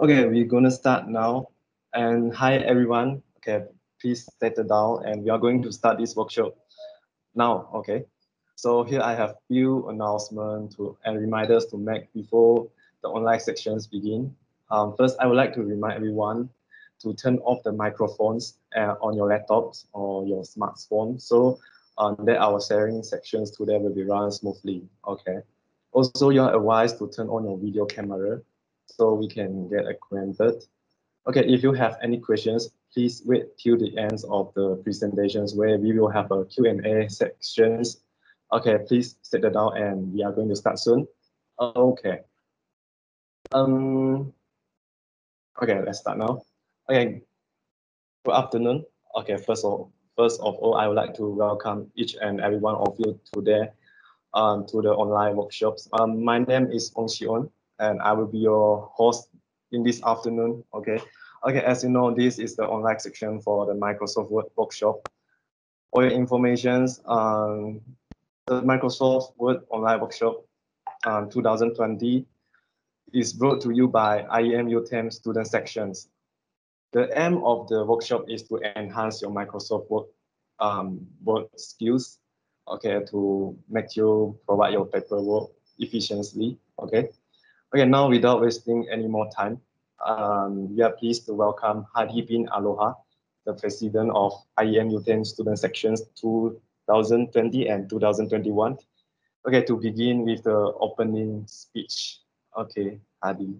Okay, we're gonna start now. And hi everyone. Okay, please settle down and we are going to start this workshop now. Okay. So here I have few announcements and reminders to make before the online sections begin. First, I would like to remind everyone to turn off the microphones on your laptops or your smartphone so that our sharing sections today will be run smoothly. Okay. Also, you are advised to turn on your video camera so we can get acquainted. Okay, if you have any questions, please wait till the end of the presentations where we will have a Q&A sections. Okay, please sit down and we are going to start soon. Okay. Um. Okay, let's start now. Okay. Good afternoon. Okay, first of all, I would like to welcome each and every one of you today to the online workshops. My name is Ong Xion, and I will be your host in this afternoon. Okay. Okay, as you know, this is the online section for the Microsoft Word workshop. For your informations, the Microsoft Word online workshop 2020 is brought to you by IEM UTM student sections. The aim of the workshop is to enhance your Microsoft Word skills, okay, to make you provide your paperwork efficiently, okay. Okay, now without wasting any more time, we are pleased to welcome Hadi bin Aloha, the president of IEM UTM student sections 2020 and 2021. Okay, to begin with the opening speech. Okay, Hadi.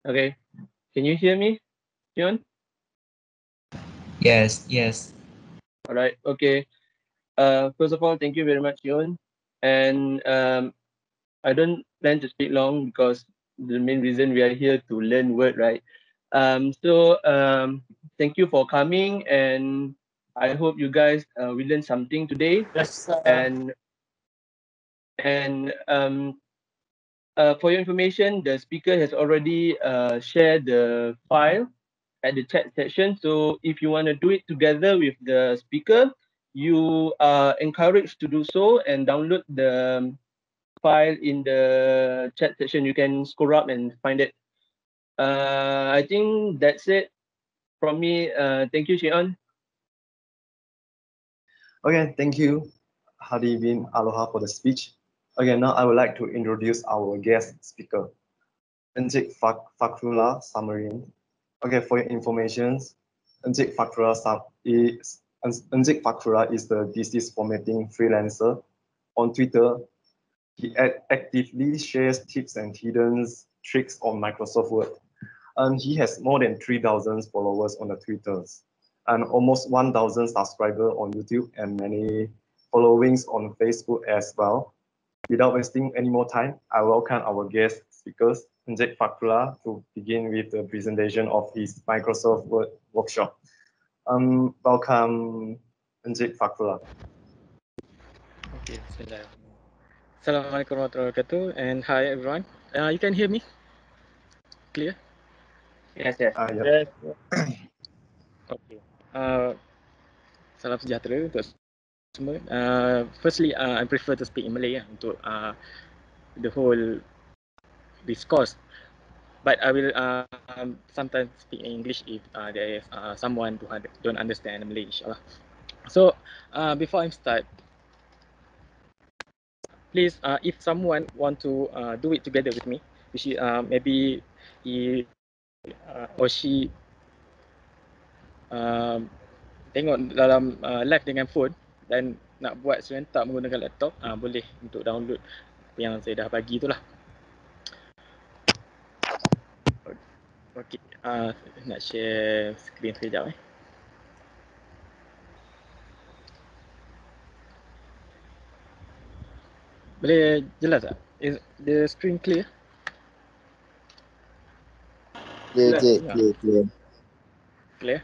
Okay, can you hear me, John? Yes. All right, okay. First of all, thank you very much, John. And I don't plan to speak long because the main reason we are here to learn Word, right? So thank you for coming, and I hope you guys will learn something today. Yes. And and for your information, the speaker has already shared the file at the chat section. So if you want to do it together with the speaker, you are encouraged to do so and download the file in the chat section. You can scroll up and find it. I think that's it from me. Thank you, Shion. Okay, thank you, Hadi bin Aloha, for the speech. Okay, now I would like to introduce our guest speaker, Encik Fakrullah Samarin. Okay, for your information, Encik Fakrullah is the disease formatting freelancer. On Twitter, he actively shares tips and hidden tricks on Microsoft Word. And he has more than 3,000 followers on the Twitters and almost 1,000 subscribers on YouTube and many followings on Facebook as well. Without wasting any more time, I welcome our guest speakers, Encik Fakrullah, to begin with the presentation of his Microsoft Word workshop. Welcome, Encik Fakrullah. Okay, bismillah. Assalamualaikum warahmatullahi wabarakatuh and hi everyone. You can hear me? Clear? Yes, yes. Yeah. Okay. Salam sejahtera untuk semua. Firstly, I prefer to speak in Malay untuk the whole discourse. But I will sometimes speak in English if there is someone who don't understand Malay, inshallah. So before I start, please, if someone want to do it together with me, which is maybe he or she tengok dalam live dengan phone dan nak buat serentak menggunakan laptop, boleh untuk download apa yang saya dah bagi tu lah. Okay, nak share screen sekejap. Boleh jelas tak? Is the screen clear? Clear, Clear?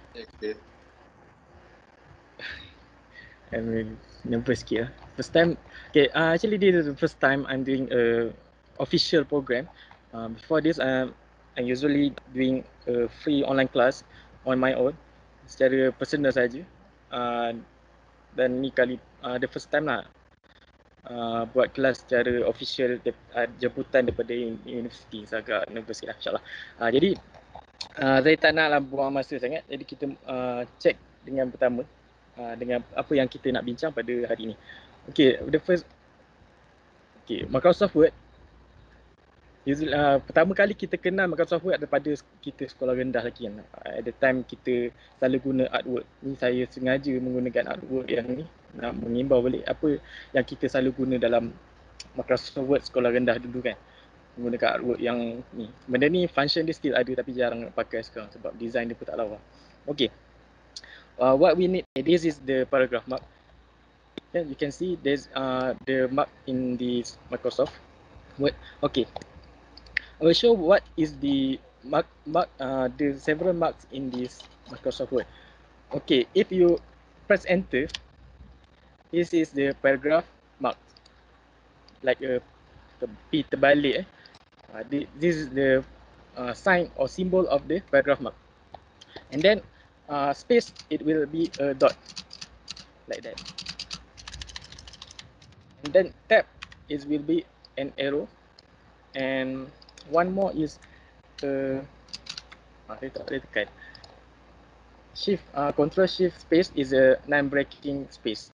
I'm nervous sikit lah. First time, okay, actually this is the first time I'm doing a official program. Before this, I'm usually doing a free online class on my own secara personal saja. Dan ni kali the first time lah buat kelas secara official jemputan daripada universiti Saga University lah, insyaAllah. Jadi saya tak naklah buang masa sangat, jadi kita check dengan pertama dengan apa yang kita nak bincang pada hari ini. Okay, the first, Microsoft Word. Pertama kali kita kenal Microsoft Word daripada kita sekolah rendah lagi kan. At the time kita selalu guna Artwork. Ni saya sengaja menggunakan Artwork yang ni nak mengimbau balik apa yang kita selalu guna dalam Microsoft Word sekolah rendah dulu kan. Menggunakan Artwork yang ni. Benda ni function dia still ada tapi jarang nak pakai sekarang sebab design dia pun tak lawa. Okay. What we need, this is the paragraph mark. You can see there's the mark in this Microsoft Word. Okay. I will show what is the the several marks in this Microsoft Word. Okay, if you press enter, this is the paragraph mark, like a P terbalik. This is the sign or symbol of the paragraph mark. And then space, it will be a dot, like that. And then tab, it will be an arrow. And one more is saya tak boleh tekan. Shift, Control Shift space is a non-breaking space.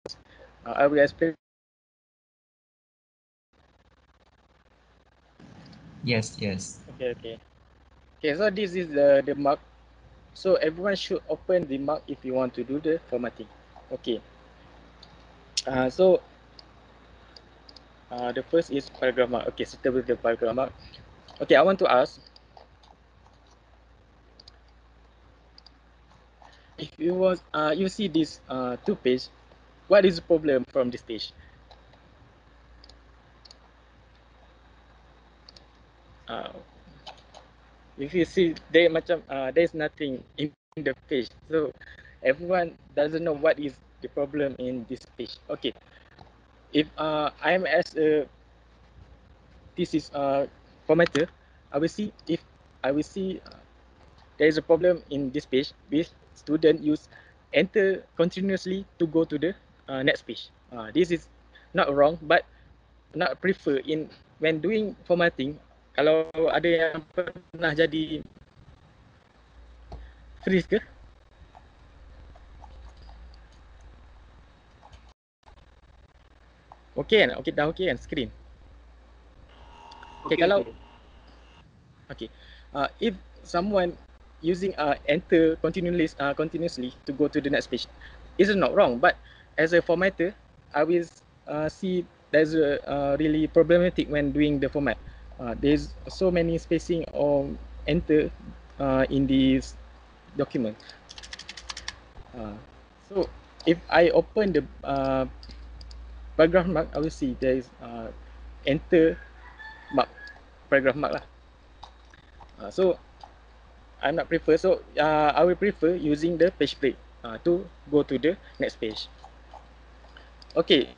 I will explain. Yes. Okay. So this is the mark. So everyone should open the mark if you want to do the formatting. Okay. So the first is paragraph mark. Okay, start with the paragraph mark. Okay, I want to ask, if you see this two page, what is the problem from this page? If you see there there's nothing in the page, so everyone doesn't know what is the problem in this page. Okay, if I'm as a thesis formatter, I will see there is a problem in this page with student use enter continuously to go to the next page. This is not wrong, but not prefer in when doing formatting. Kalau ada yang pernah jadi freeze ke? Okay kan? Okay, dah okay kan screen? Okay, kalau okay, if someone using enter continuously to go to the next page, is not wrong, but as a formatter, I will see there's a really problematic when doing the format. There's so many spacing or enter in this document. So if I open the paragraph mark, I will see there is enter mark, paragraph mark lah. So I'm not prefer. So I will prefer using the page break to go to the next page. Okay,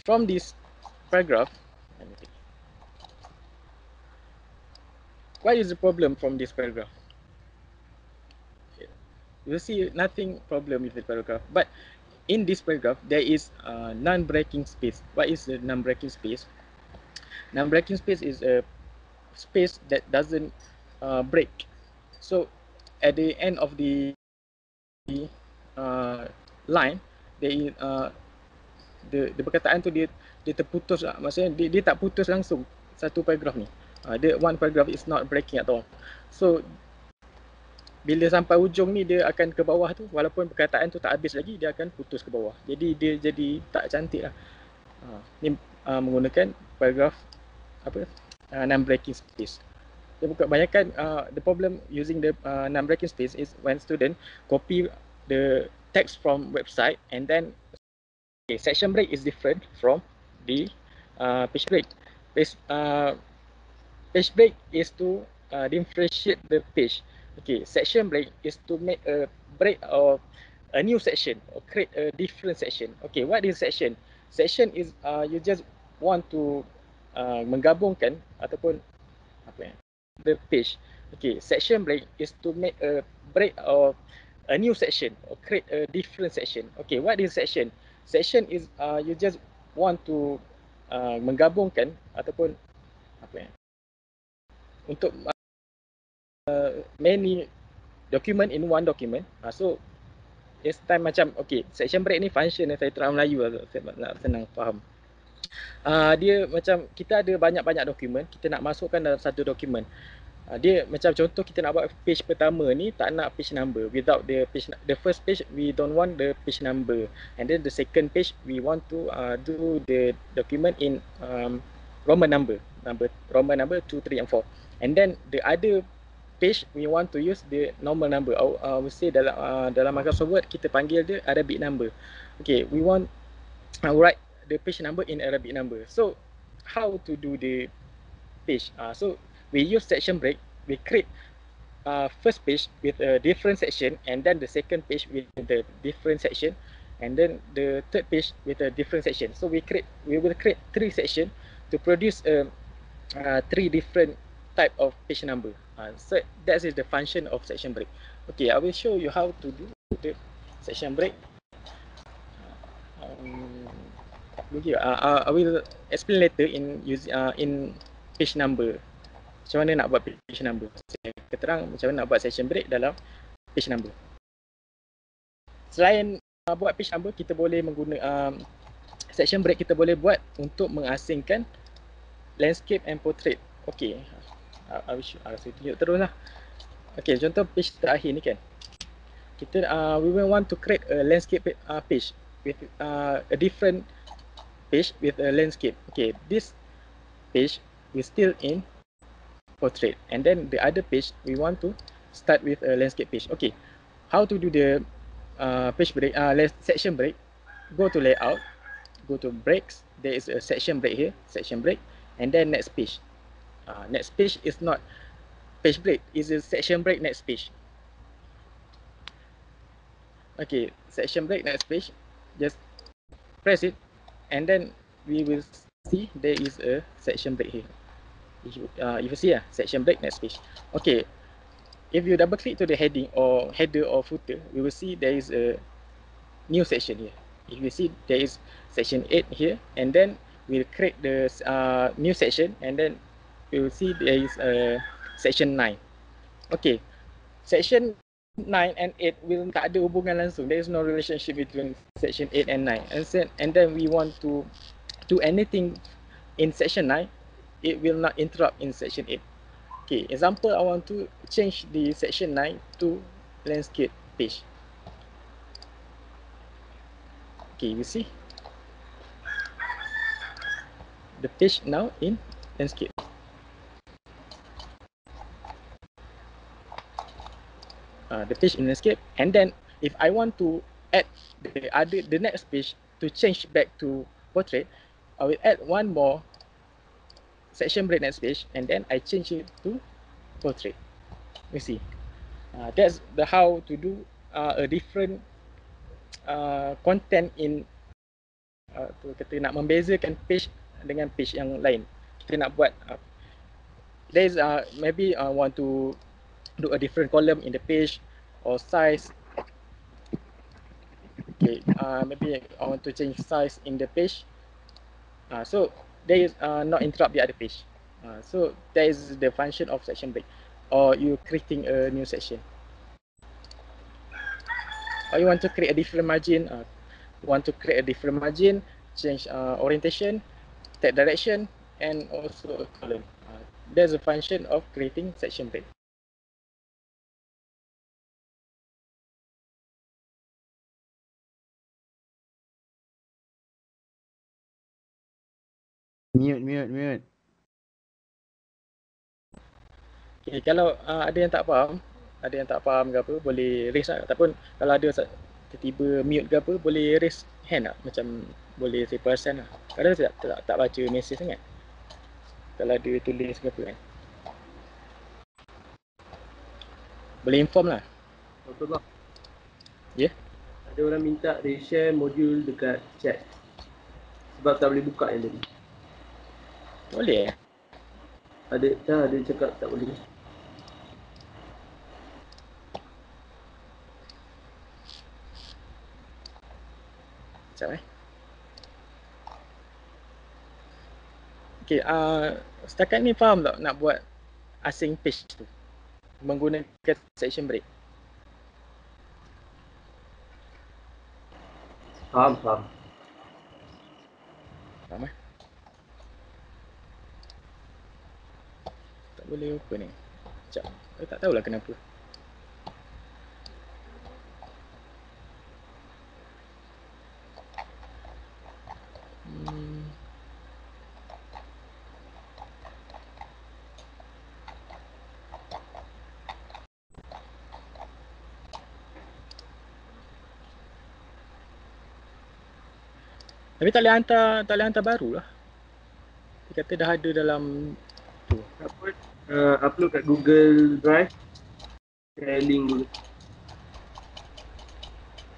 from this paragraph, what is the problem from this paragraph? You see nothing problem with the paragraph, but in this paragraph there is non-breaking space. What is the non-breaking space? Non-breaking space is a space that doesn't break. So at the end of the line, there is the perkataan tu dia terputus lah. Maksudnya dia tak putus langsung satu paragraf ni. The one paragraph is not breaking at all. So bila sampai ujung ni dia akan ke bawah tu, walaupun perkataan tu tak habis lagi, dia akan putus ke bawah. Jadi dia jadi tak cantik lah. Ni menggunakan paragraph non-breaking space. Dia bukan banyakkan the problem using the non-breaking space is when student copy the text from website and then section break is different from the page break. Page break is to differentiate the page. Okay, section break is to make a break of a new section or create a different section. Okay, what is section? Section is you just want to menggabungkan ataupun the page. Okay, section break is to make a break of a new section or create a different section. Okay, what is section? Section is you just want to menggabungkan ataupun untuk many document in one document. So it's time macam section break ni function yang saya terang Melayu lah, saya nak senang faham. Dia macam kita ada banyak-banyak dokumen, kita nak masukkan dalam satu dokumen. Dia macam contoh kita nak buat page pertama ni tak nak page number, without the first page we don't want the page number, and then the second page we want to do the document in Roman number 2, 3 and 4, and then the other page we want to use the normal number. I would say dalam Microsoft Word kita panggil dia Arabic number. We want write the page number in Arabic number. So how to do the page? So we use section break. We create first page with a different section, and then the second page with the different section, and then the third page with a different section. So we will create 3 sections to produce 3 different type of page number. So that is the function of section break. I will show you how to do the section break. I will explain later in page number. Macam mana nak buat page number. Saya keterang macam mana nak buat section break dalam page number. Selain buat page number, kita boleh menggunakan section break, kita boleh buat untuk mengasingkan landscape and portrait. Saya tunjuk terus lah. Contoh page terakhir ni kan. Kita we will want to create a landscape page with a different page with a landscape. This page is still in portrait, and then the other page we want to start with a landscape page. How to do the page break, section break? Go to layout, go to breaks. There is a section break here, section break, and then next page. Next page is not page break, is a section break next page. Section break next page, just press it, and then we will see there is a section break here. You see section break next page. If you double click to the heading or header or footer, we will see there is a new section here. If you see there is section 8 here, and then we'll create the new section, and then we will see there is a section 9. Section 9 and 8 will tak ada hubungan langsung. There is no relationship between section 8 and 9. And then we want to do anything in section 9, it will not interrupt in section 8. Example, I want to change the section 9 to landscape page. You see the page now in landscape. The page in landscape, and then if I want to add the next page to change back to portrait, I will add one more section break next page, and then I change it to portrait. You see, that's the how to do a different content in kita nak membezakan page dengan page yang lain. Kita nak buat there is maybe I want to do a different column in the page or size. Maybe I want to change size in the page. So there is not interrupt the other page. So that is the function of section break, or you creating a new section. Or you want to create a different margin. Change orientation, tab direction, and also a column. There's a function of creating section break. Mute. Kalau ada yang tak faham ke apa, boleh raise lah. Ataupun kalau ada tiba-tiba mute ke apa, boleh raise hand lah. Macam boleh saya perasan lah. Kadang saya tak baca mesej sangat. Kalau ada tulis ke apa kan. Boleh inform lah. Betul bang. Ya? Ada orang minta share modul dekat chat. Sebab tak boleh buka yang tadi. Boleh. Ada cakap tak boleh. Sekejap Okay, setakat ni faham tak nak buat async page tu menggunakan section break? Faham. Faham Tak boleh open ni. Sekejap. Saya tak tahulah kenapa. Tapi tak boleh hantar baru lah. Dia kata dah ada dalam tu. Upload kat Google Drive. Share link dulu.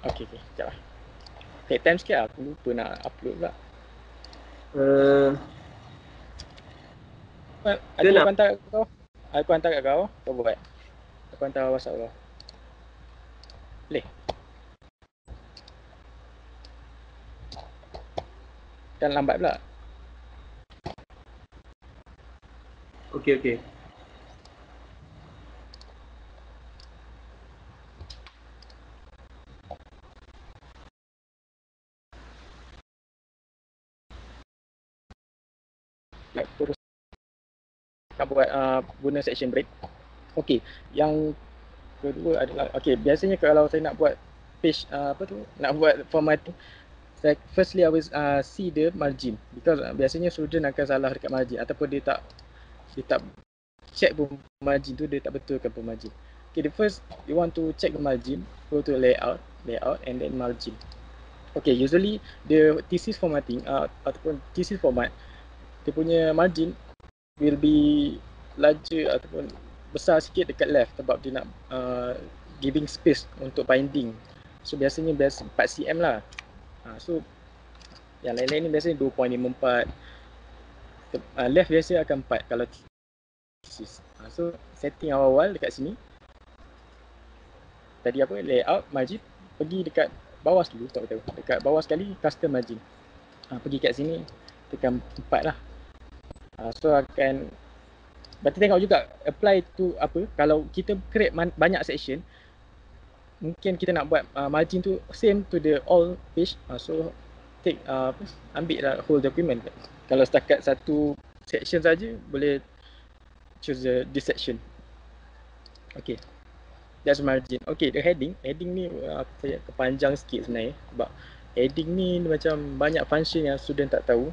Okay, sekejap lah. Take time sikit lah, aku lupa nak upload pula. Ada aku hantar kat kau? Aku hantar kat kau, kau buat. Aku hantar WhatsApp kau. Boleh? Kan lambat pula. Okay. Terus nak buat guna section break. Okay, yang kedua adalah, okay, biasanya kalau saya nak buat page, nak buat formatting, firstly I will see the margin, because biasanya student akan salah dekat margin, ataupun dia tak check pun margin tu, dia tak betulkan pun margin. Okay, the first you want to check the margin, go to layout and then margin. Okay, usually the thesis formatting ataupun thesis format, dia punya margin will be larger ataupun besar sikit dekat left, sebab dia nak giving space untuk binding. So biasanya 4 cm lah. So yang lain-lain ni biasanya 2.54. Left biasa akan 4 kalau thesis. So setting awal-awal dekat sini. Tadi apa, layout, margin, pergi dekat bawah dulu, tak tahu. Dekat bawah sekali custom margin. Pergi kat sini tekan 4 lah. So akan, berarti tengok juga apply to apa, kalau kita create banyak section, mungkin kita nak buat margin tu same to the all page. So take ambil lah whole document. Kalau setakat satu section saja, boleh choose this section. Okay, that's margin. Okay, the heading ni saya kepanjang sikit sebenarnya, sebab heading ni macam banyak function yang student tak tahu,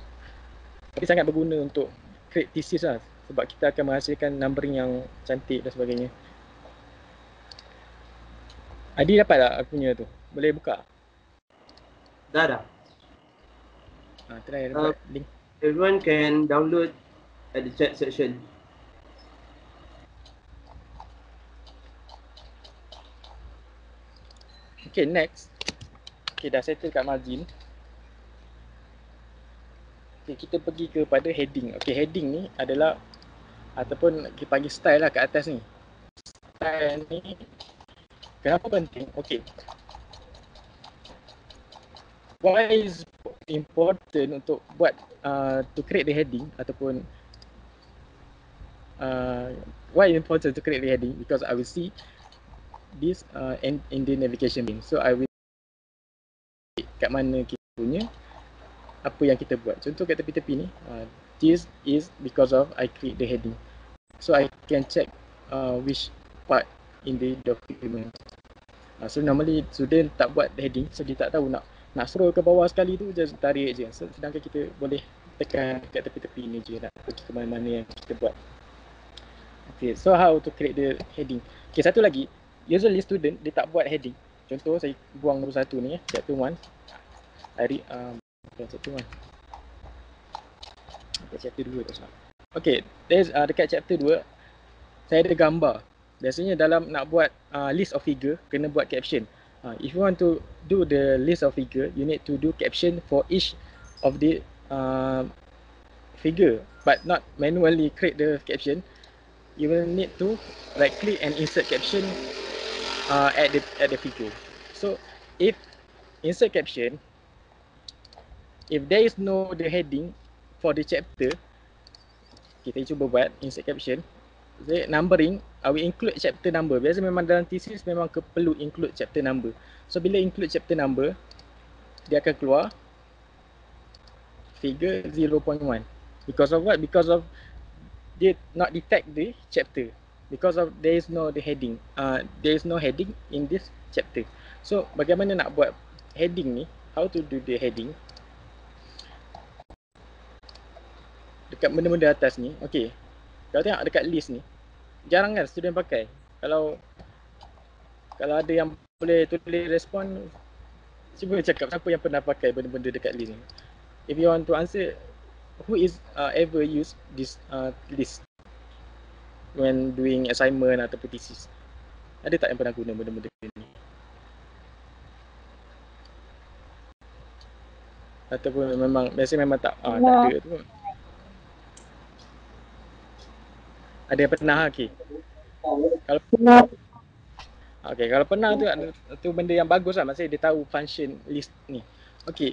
tapi sangat berguna untuk create thesis lah, sebab kita akan menghasilkan numbering yang cantik dan sebagainya. Adi dapat tak aku punya tu? Boleh buka? Dah. Try dapat link. Everyone can download at the chat section. Okay, next. Okay, dah settle kat margin. Okay, kita pergi kepada heading. Okay, heading ni adalah, ataupun kita panggil style lah kat atas ni. Style ni kenapa penting? Okay, why is important untuk buat to create the heading, ataupun why important to create the heading? Because I will see this in the navigation bin. So I will kat mana kita punya, apa yang kita buat. Contoh kat tepi-tepi ni, this is because of I create the heading. So I can check which part in the document. So normally student tak buat heading, so dia tak tahu nak scroll ke bawah sekali tu, just tarik je. So, sedangkan kita boleh tekan kat tepi-tepi ni je, nak pergi ke mana-mana yang kita buat. Okay, so how to create the heading. Okay, satu lagi, usually student dia tak buat heading. Contoh saya buang nombor 1 ni, chapter 1. Chapter 1. Chapter 2 tu salah. Okay, dekat chapter 2 saya ada gambar. Biasanya dalam nak buat list of figure, kena buat caption. If you want to do the list of figure, you need to do caption for each of the figure, but not manually create the caption. You will need to right click and insert caption at the figure. So if insert caption, if there is no the heading for the chapter, kita cuba buat insert caption. So, numbering, we include chapter number. Biasa memang dalam thesis memang perlu include chapter number. So bila include chapter number, dia akan keluar figure 0.1. Because of what? Because of dia not detect the chapter. Because of there is no the heading. There is no heading in this chapter. So bagaimana nak buat heading ni? How to do the heading? Dekat benda-benda atas ni, okay. Kalau tengok dekat list ni, jarang kan student pakai. Kalau ada yang boleh tulis respon, cuba cakap siapa yang pernah pakai benda-benda dekat list ni. If you want to answer, who is ever use this list when doing assignment ataupun thesis? Ada tak yang pernah guna benda-benda ni? Ataupun memang biasa memang tak ada tu. Ada yang pernah? Okay. Kalau pernah tu benda yang bagus lah, maksudnya dia tahu function list ni. Okay,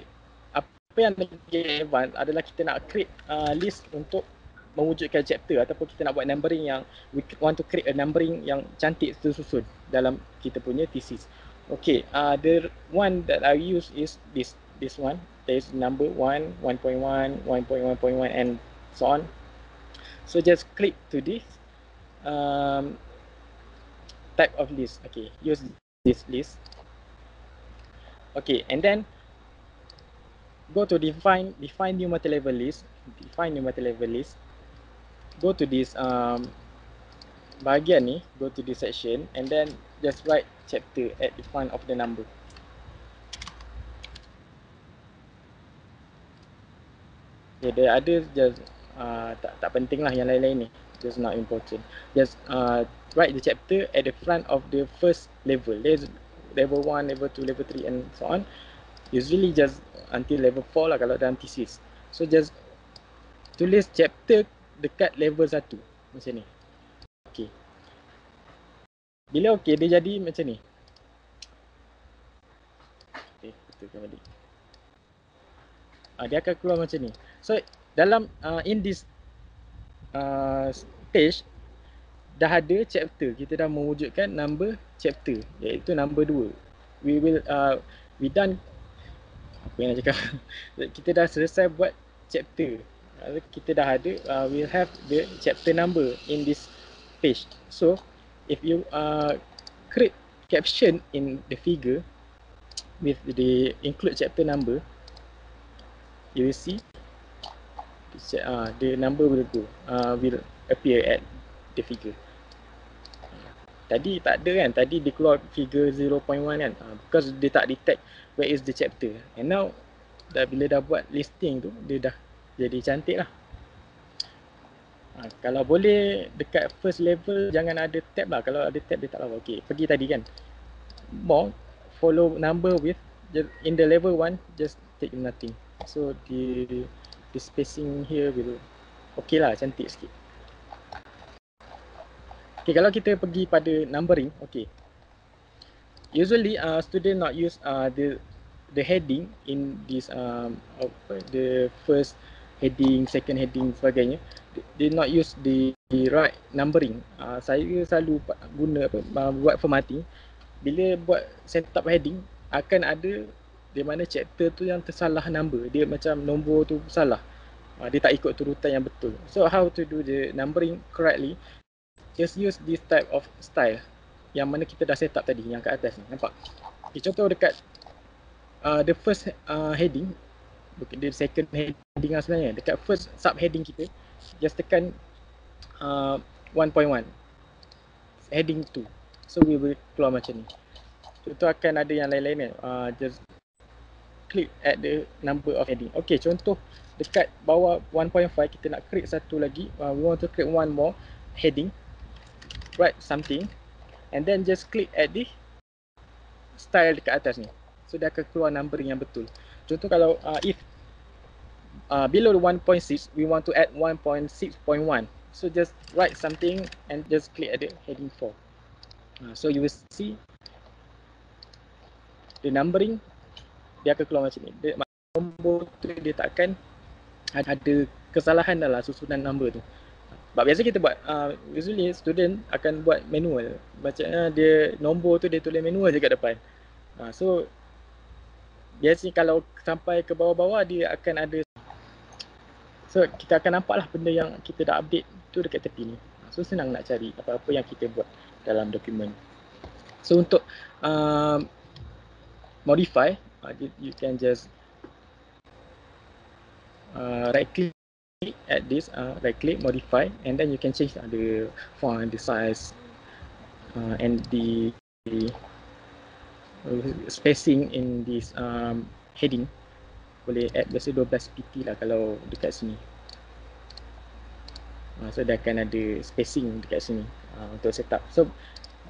apa yang lagi advance adalah kita nak create list untuk mewujudkan chapter ataupun kita nak buat numbering yang we want to create a numbering yang cantik tersusun dalam kita punya thesis. Okay, the one that I use is this one. There is number 1, 1.1, 1.1.1 and so on. So just click to this type of list. Okay, use this list. Okay, and then go to define new multi-level list. Define new multi-level list. Go to this bahagian ni, go to this section, and then just write chapter at the front of the number. Okay, there are others just tak penting lah yang lain-lain ni, just not important. Just write the chapter at the front of the first level. There's level 1, level 2, level 3 and so on. Usually just until level 4 lah kalau dalam thesis. So just tulis chapter dekat level 1 macam ni. Okay. Bila okay, dia jadi macam ni. Okay, betulkan balik. Dia akan keluar macam ni. So dalam in this page dah ada chapter. Kita dah mewujudkan number chapter, iaitu number 2. We done, apa yang nak cakap, kita dah selesai buat chapter. Kita dah ada, we'll have the chapter number in this page. So if you create caption in the figure with the include chapter number, you will see the number will appear at the figure. Tadi tak ada kan, tadi dia keluar figure 0.1 kan, because dia tak detect where is the chapter. And now bila dah buat listing tu, dia dah jadi cantik lah. Kalau boleh dekat first level jangan ada tab lah. Kalau ada tab dia tak lawa. Okay, pergi tadi kan, more follow number with in the level 1 just take nothing. So the spacing here will okay lah, cantik sikit. Okay, kalau kita pergi pada numbering, okay. Usually student not use the heading in this the first heading, second heading sebagainya. They not use the right numbering. Saya selalu guna buat formatting. Bila buat setup heading akan ada di mana chapter tu yang tersalah number, dia macam nombor tu salah. Dia tak ikut turutan yang betul. So how to do the numbering correctly? Just use this type of style yang mana kita dah set up tadi, yang kat atas ni, nampak? Okay, contoh dekat the first heading, the second heading lah sebenarnya, dekat first subheading kita, just tekan 1.1 heading 2. So we will keluar macam ni. Contoh akan ada yang lain-lain kan, just click at the number of heading. Okay, contoh dekat bawah 1.5 kita nak create satu lagi, we want to create one more heading. Write something and then just click at the style dekat atas ni. So dia akan keluar numbering yang betul. Contoh kalau if below 1.6 we want to add 1.6.1. So just write something and just click at the heading 4. So you will see the numbering dia akan keluar macam ni. Nombor tu dia takkan ada kesalahan dalam susunan number tu. Sebab biasa kita buat, usually student akan buat manual. Macamnya dia nombor tu dia tulis manual je kat depan. So biasanya kalau sampai ke bawah-bawah dia akan ada, so kita akan nampak lah benda yang kita dah update tu dekat tepi ni. So senang nak cari apa-apa yang kita buat dalam dokumen. So untuk modify, you can just right click at this, right click modify, and then you can change the font, the size, and the spacing in this heading. Boleh add biasa 12 pt lah kalau dekat sini. So dia akan ada spacing dekat sini untuk setup. So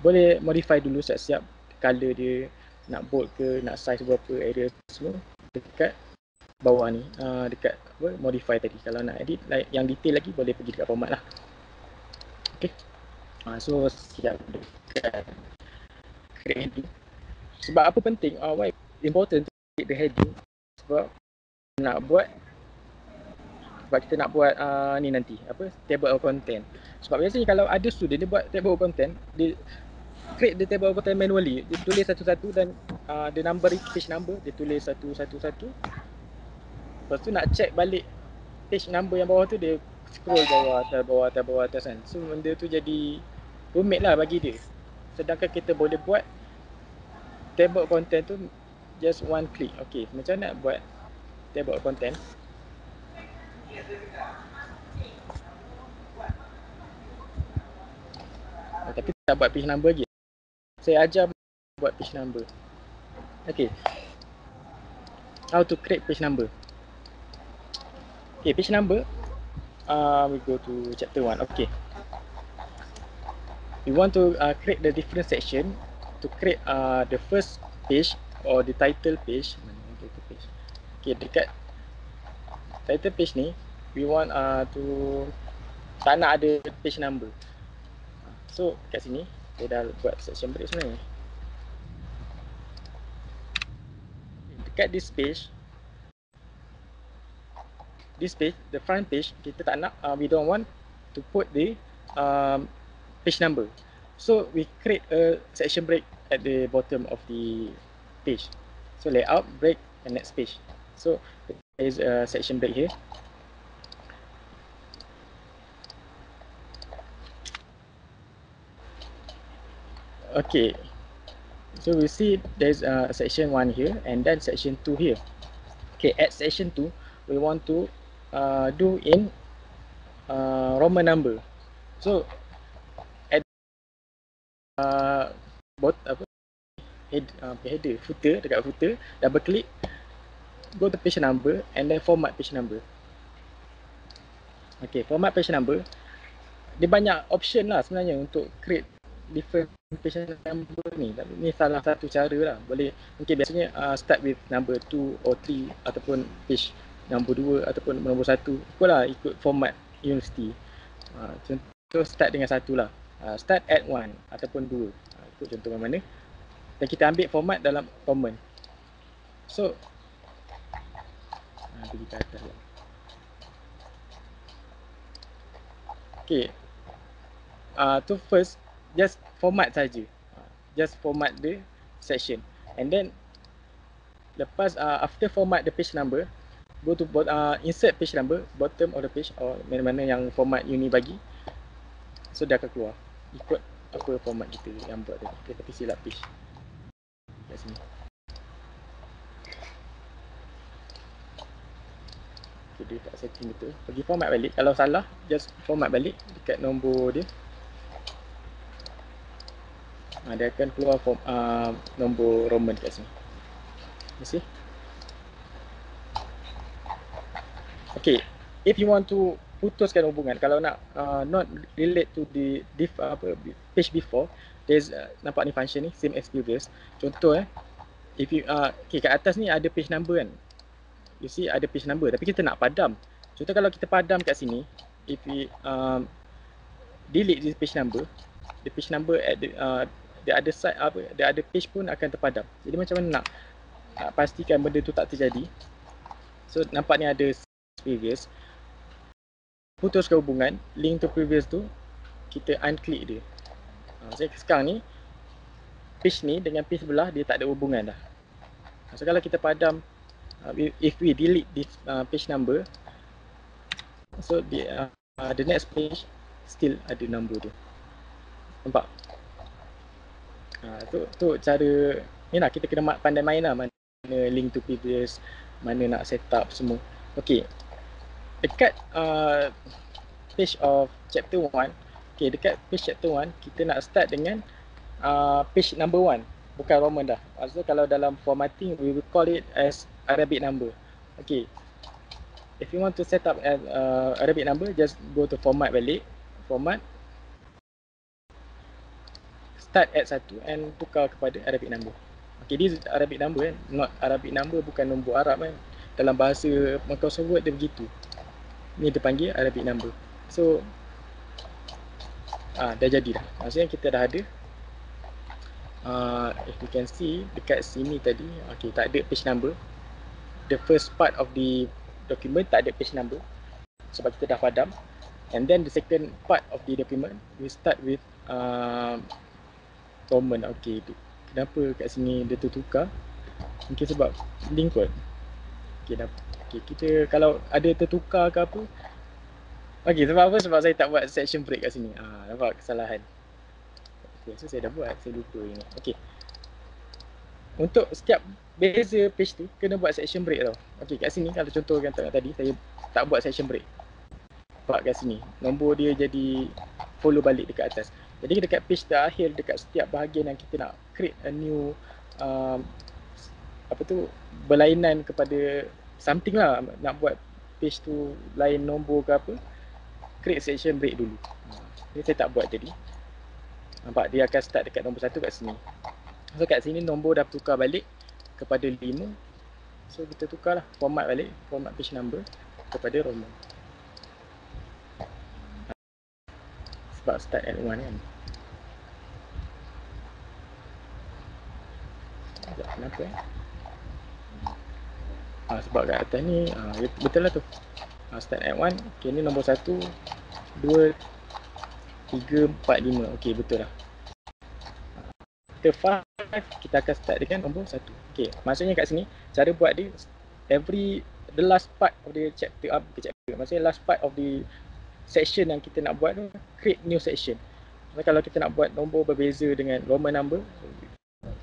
boleh modify dulu siap-siap color dia, nak bold ke, nak size berapa, area semua dekat bawah ni, dekat modify tadi. Kalau nak edit yang detail lagi boleh pergi dekat format lah. Okay. So siap dekat create heading. Sebab apa penting, why important to create the heading? Sebab kita nak buat ni nanti apa, table of content. Sebab biasanya kalau ada student dia buat table of content, dia create the table of content manually, dia tulis satu-satu dan the number, page number dia tulis satu-satu. Lepas tu nak check balik page number yang bawah tu, dia scroll bawah atas kan. So benda tu jadi rumit lah bagi dia. Sedangkan kita boleh buat table of content tu just one click. Okay, macam mana nak buat table of content? Tapi tak buat page number lagi. Saya ajar buat page number. Okay, how to create page number. Okay, page number, we go to chapter 1. Okay, we want to create the different section. To create the first page or the title page. Okay, dekat title page ni, we want to tak nak ada page number. So kat sini saya dah buat section break sebenarnya. Dekat this page, the front page, kita tak nak, we don't want to put the page number. So we create a section break at the bottom of the page. So layout, break, and next page. So there is a section break here. Okay, so we see there's section 1 here and then section 2 here. Okay, at section 2 we want to do in Roman number. So at header, footer, dekat footer, double click, go to page number and then format page number. Okay, format page number, dia banyak option lah sebenarnya untuk create different page number ni. Tapi ni salah satu cara lah. Boleh, mungkin biasanya start with number 2 or 3 ataupun page number 2 ataupun nombor 1. Ikut format universiti. Contoh start dengan 1 lah. Start at 1 ataupun 2. Ikut contoh mana. Dan kita ambil format dalam common. So pergi ke atas lah. Okay, to first just format saja. Just format the section. And then lepas after format the page number, go to insert page number, bottom of the page or mana-mana yang format uni bagi. So dia akan keluar ikut apa format kita yang buat tadi. Okay, tapi silap page kat sini. Okay, dia tak setting betul. Pergi format balik. Kalau salah, just format balik dekat nombor dia. Dia akan keluar nombor Roman kat sini. You see? Okay, if you want to putuskan hubungan, kalau nak not relate to the page before, there's nampak ni function ni same as previous. Contoh if you okay, kat atas ni ada page number kan. You see ada page number tapi kita nak padam. Contoh kalau kita padam kat sini, if we delete this page number, the page number at the other side, the other page pun akan terpadam. Jadi macam mana nak pastikan benda tu tak terjadi? So nampak ni ada previous. putuskan hubungan, link to previous tu kita unclick dia. Saya sekarang ni page ni dengan page sebelah dia tak ada hubungan dah. So kalau kita padam, if we delete this page number, so the next page still ada number tu. Nampak? Tu cara ni lah, kita kena pandai main lah, mana link to previous, mana nak set up semua. Okay, dekat page of chapter 1, okay, dekat page chapter 1 kita nak start dengan page number 1, bukan Roman dah. Maksudnya kalau dalam formatting we will call it as Arabic number. Okay, if you want to set up as Arabic number, just go to format balik, format, start at 1 and tukar kepada Arabic number. Okay, this is Arabic number not Arabic number, bukan nombor Arab kan. Dalam bahasa Microsoft Word dia begitu. Ni dia panggil Arabic number. So dah jadi dah. Maksudnya kita dah ada. If you can see dekat sini tadi, okay, tak ada page number. The first part of the document tak ada page number sebab kita dah padam. And then the second part of the document we start with Roman. Okay, kenapa kat sini dia tertukar? Mungkin sebab link kot. Okay, kita kalau ada tertukar ke apa. Okay, sebab apa? Sebab saya tak buat section break kat sini. Nampak kesalahan. Okay, so saya dah buat, saya lupa ini. Okay, untuk setiap beza page tu kena buat section break tau. Okay, kat sini kalau contoh yang tadi saya tak buat section break. Nampak kat sini nombor dia jadi follow balik dekat atas. Jadi dekat page terakhir, dekat setiap bahagian yang kita nak create a new berlainan kepada something lah, nak buat page tu lain nombor ke apa, create section break dulu. Ni saya tak buat tadi. Nampak dia akan start dekat nombor 1 kat sini. So kat sini nombor dah tukar balik kepada 5. So kita tukarlah format balik, format page number kepada Roman. Sebab start at 1 kan. Kenapa sebab kat atas ni betul lah tu. Start at 1. Okay, ni nombor 1, 2, 3, 4, 5. Okay, betul lah. Chapter 5 kita akan start dengan nombor 1. Okay, maksudnya kat sini cara buat dia the last part of the chapter, maksudnya last part of the section yang kita nak buat tu, create new section. So, kalau kita nak buat nombor berbeza dengan Roman number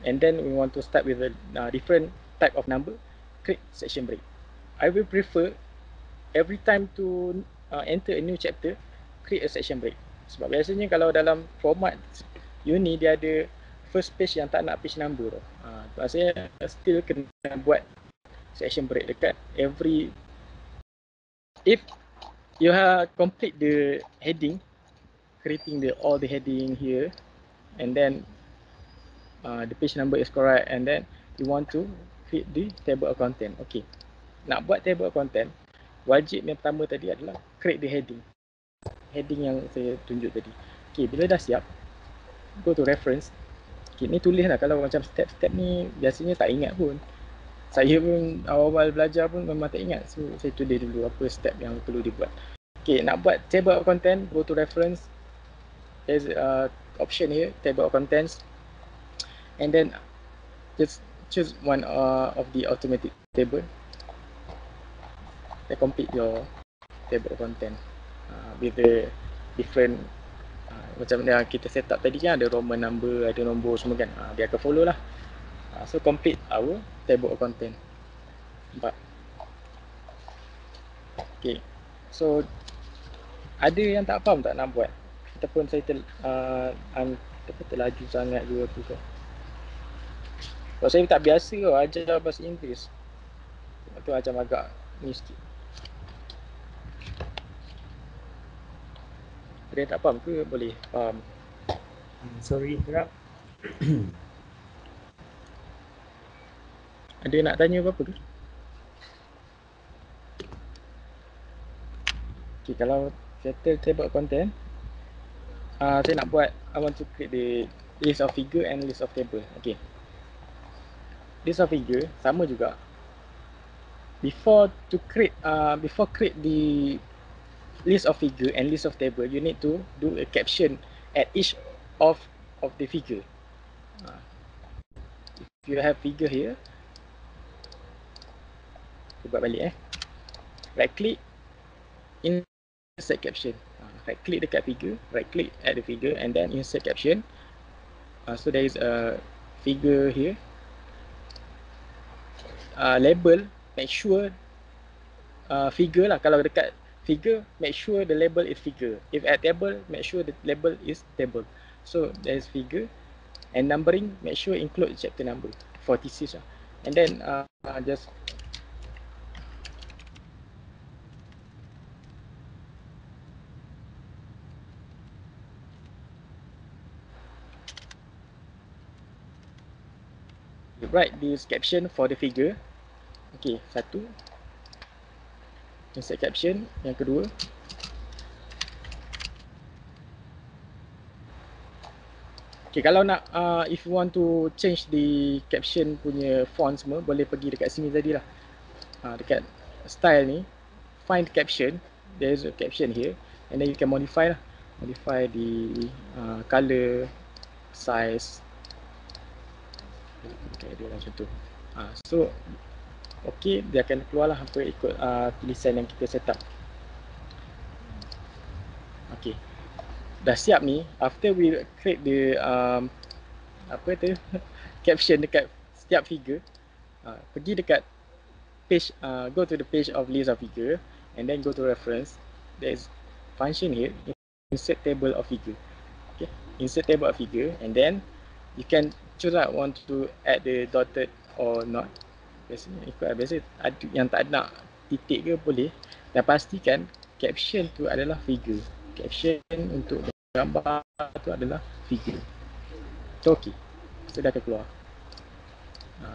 and then we want to start with a different type of number, create section break. I will prefer every time to enter a new chapter, create a section break. Sebab biasanya kalau dalam format uni dia ada first page yang tak nak page number tu. Maksudnya still kena buat section break dekat every, if you have complete the heading, creating all the heading here, and then the page number is correct, and then you want to create the table of content. Okay, nak buat table of content, wajib yang pertama tadi adalah create the heading yang saya tunjuk tadi. Okay, bila dah siap, go to reference. Okay, ni tulis lah. Kalau macam step-step ni biasanya tak ingat pun. Saya pun awal-awal belajar pun memang tak ingat. So saya tulis dulu apa step yang perlu dibuat. Okay, nak buat table of content, go to reference. There's option here, table of contents. And then just choose one of the automatic table. Then complete your table of content with the different macam yang kita set up tadi kan, ada Roman number, ada nombor semua kan. Dia akan follow lah. So complete our table of content. Nampak? Okay, so ada yang tak faham tak nak buat, ataupun saya terlaju sangat ke apa ke. Sebab saya tak biasa ajar bahasa Inggeris. Sebab tu macam agak ni sikit. Ada yang tak faham ke? Boleh faham. Sorry, interrupt. Ada nak tanya apa-apa ke? Okay, kalau settle table of content, saya nak buat, I want to create the list of figure and list of table. Okay, list of figure sama juga. Before create the list of figure and list of table, you need to do a caption at each of the figure. If you have figure here, aku buat balik right click, insert caption. Right click dekat figure, right click at the figure and then insert caption. So there is a figure here. Label, make sure figure lah. Kalau dekat figure, make sure the label is figure. If at table, make sure the label is table. So there is figure and numbering, make sure include chapter number for thesis lah. And then just write this caption for the figure. Okay, satu. Insert caption. Yang kedua. Okay, kalau nak, if you want to change the caption punya font semua, boleh pergi dekat sini tadi lah. Dekat style ni, find caption. There is a caption here. And then you can modify lah. Modify the color, size. Okay, dia macam tu. So, okay, dia akan keluar lah apa ikut tulisan yang kita set up. Okay, dah siap ni. After we create the apa tu caption dekat setiap figure, pergi dekat page, go to the page of list of figure and then go to reference. There is function here, insert table of figure. Okay, insert table of figure and then you can choose lah want to add the dotted or not. Biasanya ikut biasa yang tak nak titik ke boleh, dan pastikan caption tu adalah figure. Caption untuk gambar tu adalah figure. So okey, so dah akan keluar.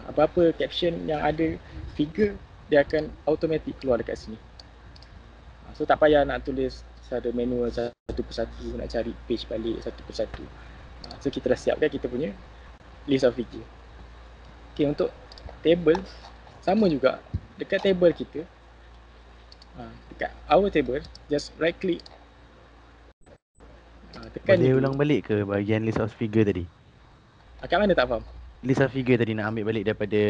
Apa-apa caption yang ada figure, dia akan automatic keluar dekat sini. So tak payah nak tulis secara manual satu persatu, nak cari page balik satu persatu. So kita dah siapkan kita punya list of figure. Okay, untuk table sama juga. Dekat table kita, dekat our table, just right click, tekan. Boleh ulang balik ke bahagian list of figure tadi? Kat mana tak faham? List of figure tadi nak ambil balik daripada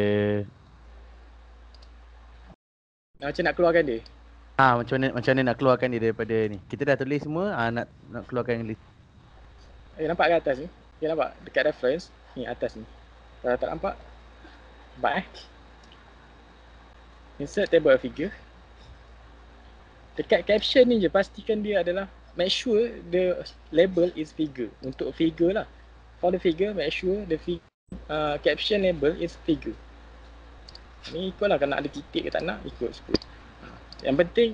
Macam nak keluarkan dia? macam mana nak keluarkan dia daripada ni? Kita dah tulis semua, nak keluarkan list. Nampak kat atas ni? Nampak dekat reference ni atas ni. Kalau tak nampak, nampak insert table of figure. Dekat caption ni je pastikan dia adalah, make sure the label is figure. Untuk figure lah. For the figure, make sure the caption label is figure. Ni ikut lah, kalau nak ada titik ke tak nak, ikut. Yang penting,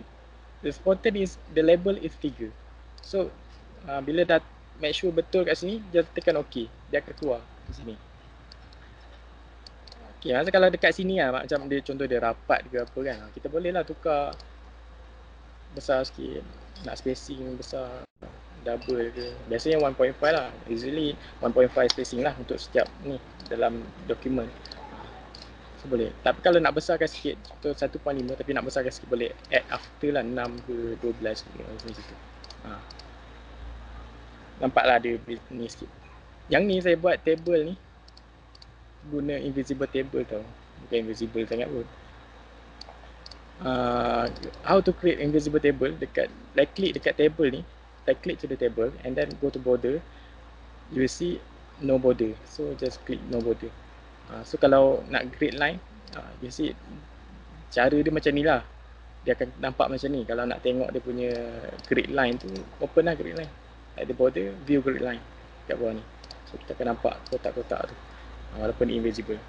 the important is the label is figure. So, bila dah make sure betul kat sini, just tekan OK. Dia akan keluar di sini. Okay, masa kalau dekat sini lah, macam dia contoh dia rapat ke apa kan, kita boleh lah tukar besar sikit, nak spacing besar, double ke. Biasanya 1.5 lah, easily 1.5 spacing lah untuk setiap ni dalam dokumen. So boleh. Tapi kalau nak besarkan sikit, contoh 1.5 tapi nak besarkan sikit, boleh add after lah 6 ke 12 ke macam tu. Nampaklah dia ni sikit. Yang ni saya buat table ni guna invisible table tau. Bukan invisible sangat pun. How to create invisible table, dekat right click dekat table ni, right click to the table and then go to border. You will see no border. So just click no border. So kalau nak grid line, you see cara dia macam ni lah. Dia akan nampak macam ni. Kalau nak tengok dia punya grid line tu, open lah grid line. At the border, view grid line kat bawah ni. So kita akan nampak kotak-kotak tu, walaupun invisible.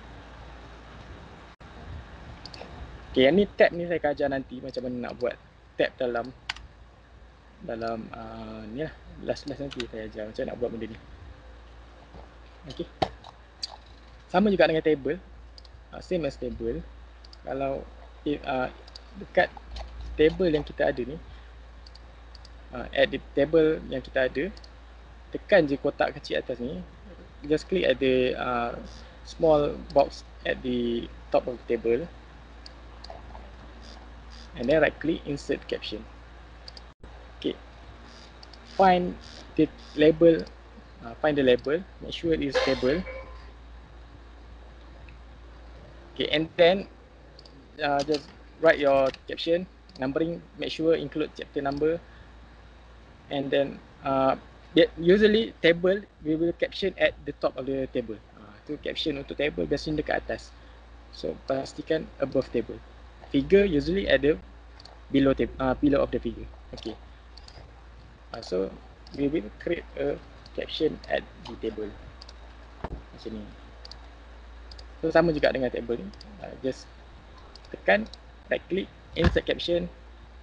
Okay, yang ni tab ni saya akan ajar nanti macam mana nak buat tab dalam ni lah, last nanti saya ajar macam mana nak buat benda ni. Okay, sama juga dengan table, same as table. Kalau dekat table yang kita ada ni, at the table yang kita ada, tekan je kotak kecil atas ni, just click at the small box at the top of the table and then right click, insert caption. find the label, make sure it is table. Okay, and then just write your caption, numbering, make sure include chapter number, and then usually table we will caption at the top of the table. Tu caption untuk table biasanya dekat atas, so pastikan above table. Figure usually at the below of the figure. Okay, so we will create a caption at the table macam ni. So sama juga dengan table ni, just tekan right click, insert caption,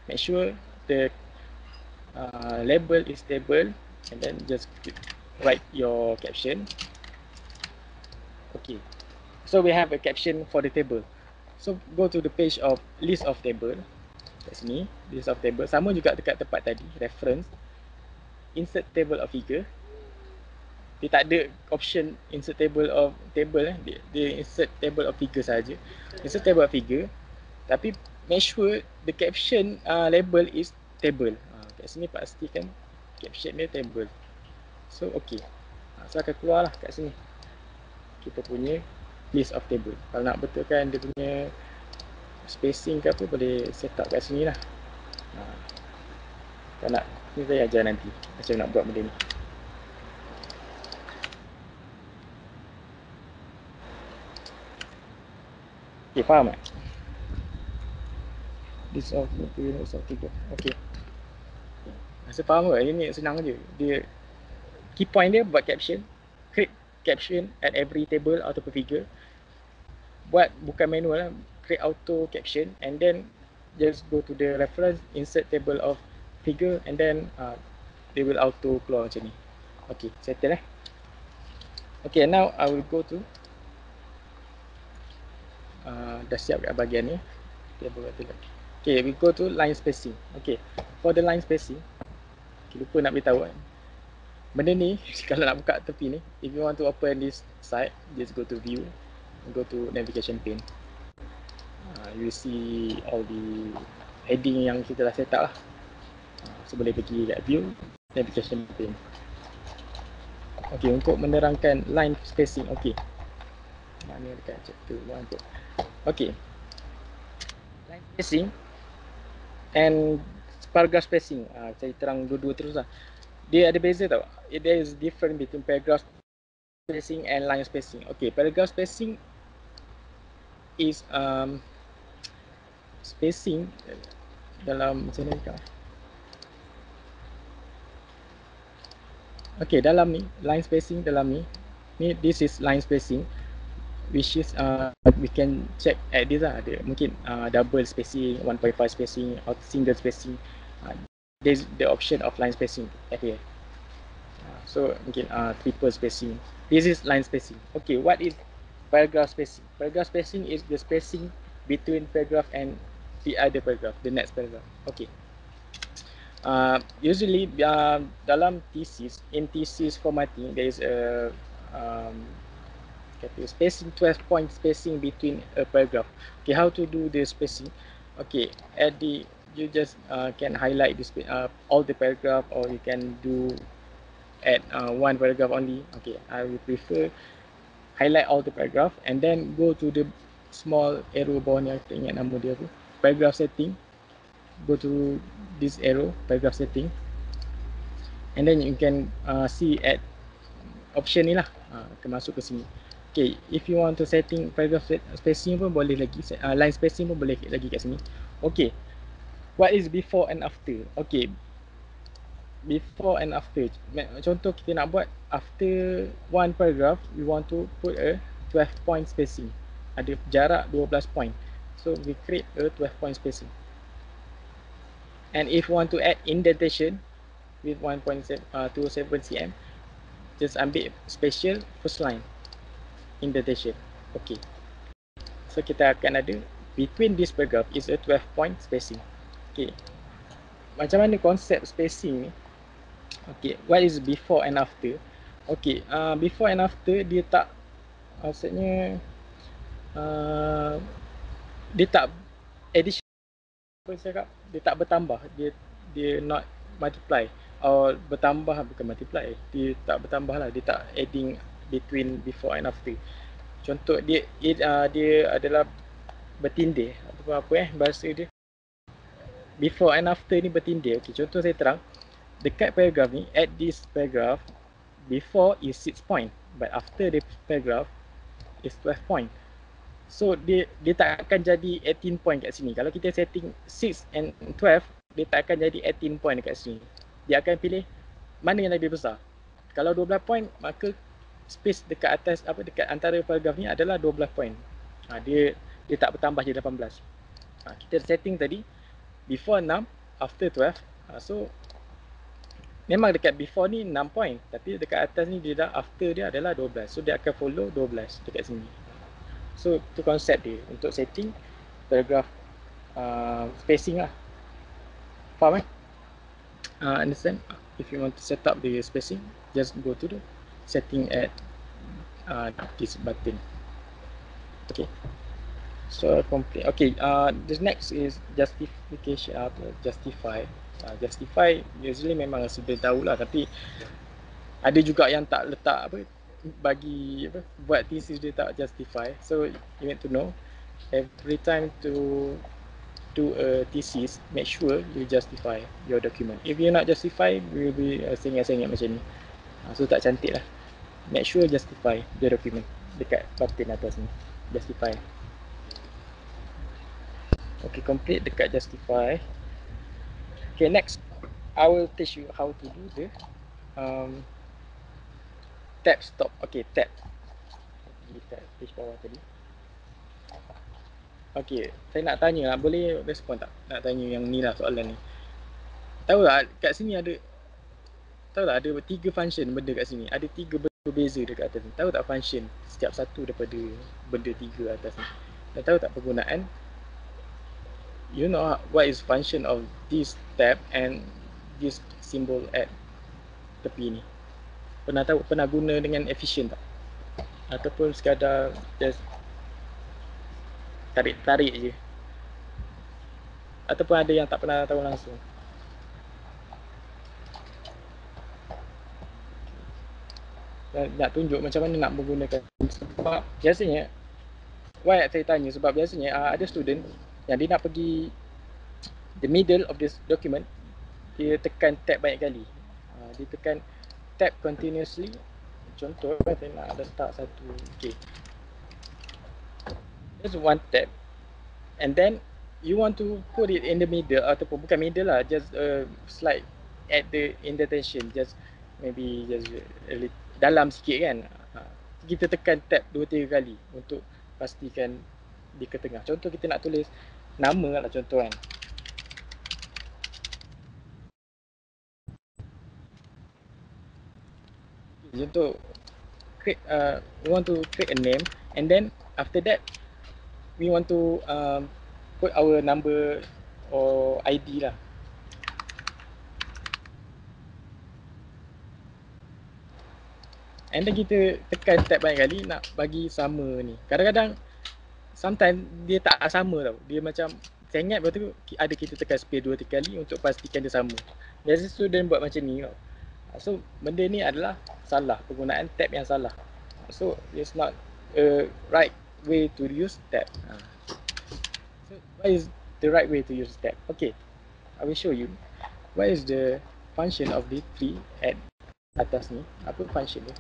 make sure the label is table, and then just write your caption. Okay, so we have a caption for the table. So go to the page of list of table kat sini, list of table, sama juga dekat tempat tadi, reference, insert table of figure. Dia tak ada option insert table of table, dia insert table of figure saja. Insert table of figure, tapi make sure the caption label is table. Kat sini pastikan caption dia table. So okay, so akan keluar lah kat sini kita punya list of table. Kalau nak betulkan dia punya spacing ke apa, boleh set up kat sini lah. Kalau nak, ni saya ajar nanti macam nak buat benda ni. Okay, faham tak? List of figure. Okay, rasa faham ke? Ini senang je. Dia key point dia buat caption, create caption at every table ataupun figure. Buat bukan manual lah, create auto caption, and then just go to the reference, insert table of figure, and then they will auto keluar macam ni. Okay, settle Okay, now I will go to dah siap kat bahagian ni. Okay, we go to line spacing. Okay, for the line spacing, okay, lupa nak beritahu kan, benda ni kalau nak buka tepi ni, if you want to open this side, just go to view, go to navigation pane. You will see all the heading yang kita dah set up lah. So boleh pergi kat view, navigation pane. Okay, untuk menerangkan line spacing, okay, mana dekat chapter 1 tu. Okay, line spacing and paragraph spacing, saya terang dua-dua terus lah. Dia ada beza tau. There is difference between paragraph spacing and line spacing. Okay, paragraph spacing is spacing dalam macam mana cakap. Okay, dalam ni line spacing, dalam ni this is line spacing, which is we can check at this lah. Ada mungkin double spacing, 1.5 spacing, or single spacing. There's the option of line spacing at here. So mungkin triple spacing. This is line spacing. Okay, what is paragraph spacing? Paragraph spacing is the spacing between paragraph and the other paragraph, the next paragraph. Okay. Usually dalam thesis, in thesis formatting, there is a spacing, 12 point spacing between a paragraph. Okay, how to do the spacing? Okay, at the you just can highlight this all the paragraph, or you can do at one paragraph only. Okay, I will prefer highlight all the paragraph and then go to the small arrow bawah ni, aku tak ingat nama dia apa, paragraph setting. Go to this arrow, paragraph setting, and then you can see at option ni lah, akan masuk ke sini. Okay, if you want to setting paragraph spacing pun boleh lagi, line spacing pun boleh lagi kat sini. Okay, what is before and after? Okay, before and after, contoh kita nak buat after one paragraph, we want to put a 12 point spacing, ada jarak 12 point, so we create a 12 point spacing. And if you want to add indentation with 1.27 cm, just ambil special first line indentation. Okay, so kita akan ada between this paragraph is a 12 point spacing. Okay, macam mana konsep spacing ni? Okay, what is before and after? Okay, before and after dia tak, maksudnya dia tak addition, apa saya cakap, dia tak bertambah, dia not multiply. bertambah, bukan multiply, dia tak bertambah lah, dia tak adding between before and after. Contoh dia adalah bertindih ataupun apa bahasa dia, before and after ni bertindih. Okey, contoh saya terang, dekat paragraph ni, at this paragraph, before is 6 point, but after the paragraph is 12 point. So dia tak akan jadi 18 point kat sini. Kalau kita setting 6 and 12, dia tak akan jadi 18 point dekat sini. Dia akan pilih mana yang lebih besar. Kalau 12 point, maka space dekat atas, dekat antara paragraf ni adalah 12 point. Dia tak bertambah jadi 18. Kita setting tadi before 6, after 12. So memang dekat before ni 6 point, tapi dekat atas ni dia dah, after dia adalah 12. So dia akan follow 12 dekat sini. So itu konsep dia untuk setting paragraph spacing lah. Faham understand? If you want to set up the spacing, just go to the setting at this button. Okay, so complete. Okay, the next is justification. Justify. Justify usually memang sebenarnya tahu lah, tapi ada juga yang tak letak bagi buat thesis dia tak justify. So you need to know every time to do a thesis, make sure you justify your document. If you not justify, we will be sengit-sengit macam ni. So tak cantik lah. Make sure justify the document dekat button atas ni, justify. Okay, complete dekat justify. Okay, next I will teach you how to do the tab stop. Okay, tab. Kita page bawah tadi. Okay, saya nak tanya lah, boleh respon tak? Nak tanya yang ni lah, soalan ni. Tahu tak kat sini ada, tahu tak ada 3 function benda kat sini. Ada 3 berbeza dekat atas ni. Tahu tak function setiap satu daripada benda 3 atas ni. Dan tahu tak penggunaan? You know what is function of this tab and this symbol at tepi ni? Pernah tahu, pernah guna dengan efficient tak? Ataupun sekadar just tarik-tarik je? Ataupun ada yang tak pernah tahu langsung? Nak tunjuk macam mana nak menggunakan. Sebab biasanya, why saya tanya, sebab biasanya ada student yang dia nak pergi the middle of this document, dia tekan tab banyak kali. Dia tekan tab continuously. Contoh, saya nak letak satu, okay, just one tab, and then you want to put it in the middle, ataupun bukan middle lah, just slide at the indentation, just maybe just dalam sikit kan. Kita tekan tab 2-3 kali untuk pastikan di ke tengah. Contoh kita nak tulis nama lah, contoh kan. Contoh create, we want to create a name, and then after that we want to put our number or ID lah. And then kita tekan tab banyak kali nak bagi sama ni. Kadang-kadang sometimes dia tak sama tau. Dia macam sengit, lepas tu ada kita tekan space 2-3 kali untuk pastikan dia sama. Biasa student buat macam ni tau. So benda ni adalah salah, penggunaan tab yang salah. So it's not a right way to use tab. So what is the right way to use tab? Okay, I will show you what is the function of the tree at atas ni. Apa function dia?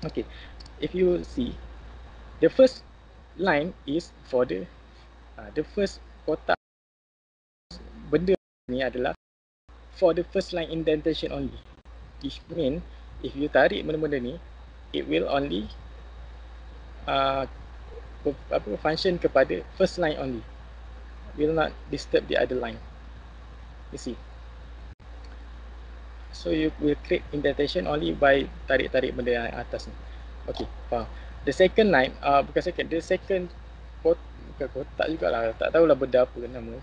Okay, if you see, the first line is for the first kotak benda ni adalah for the first line indentation only. Which mean if you tarik benda-benda ni, it will only function kepada first line only, will not disturb the other line. You see, so you will create indentation only by tarik-tarik benda yang atas ni. Okay, faham. The second line, bukan second, the second bukan kotak jugalah, tak tahulah benda apa nama.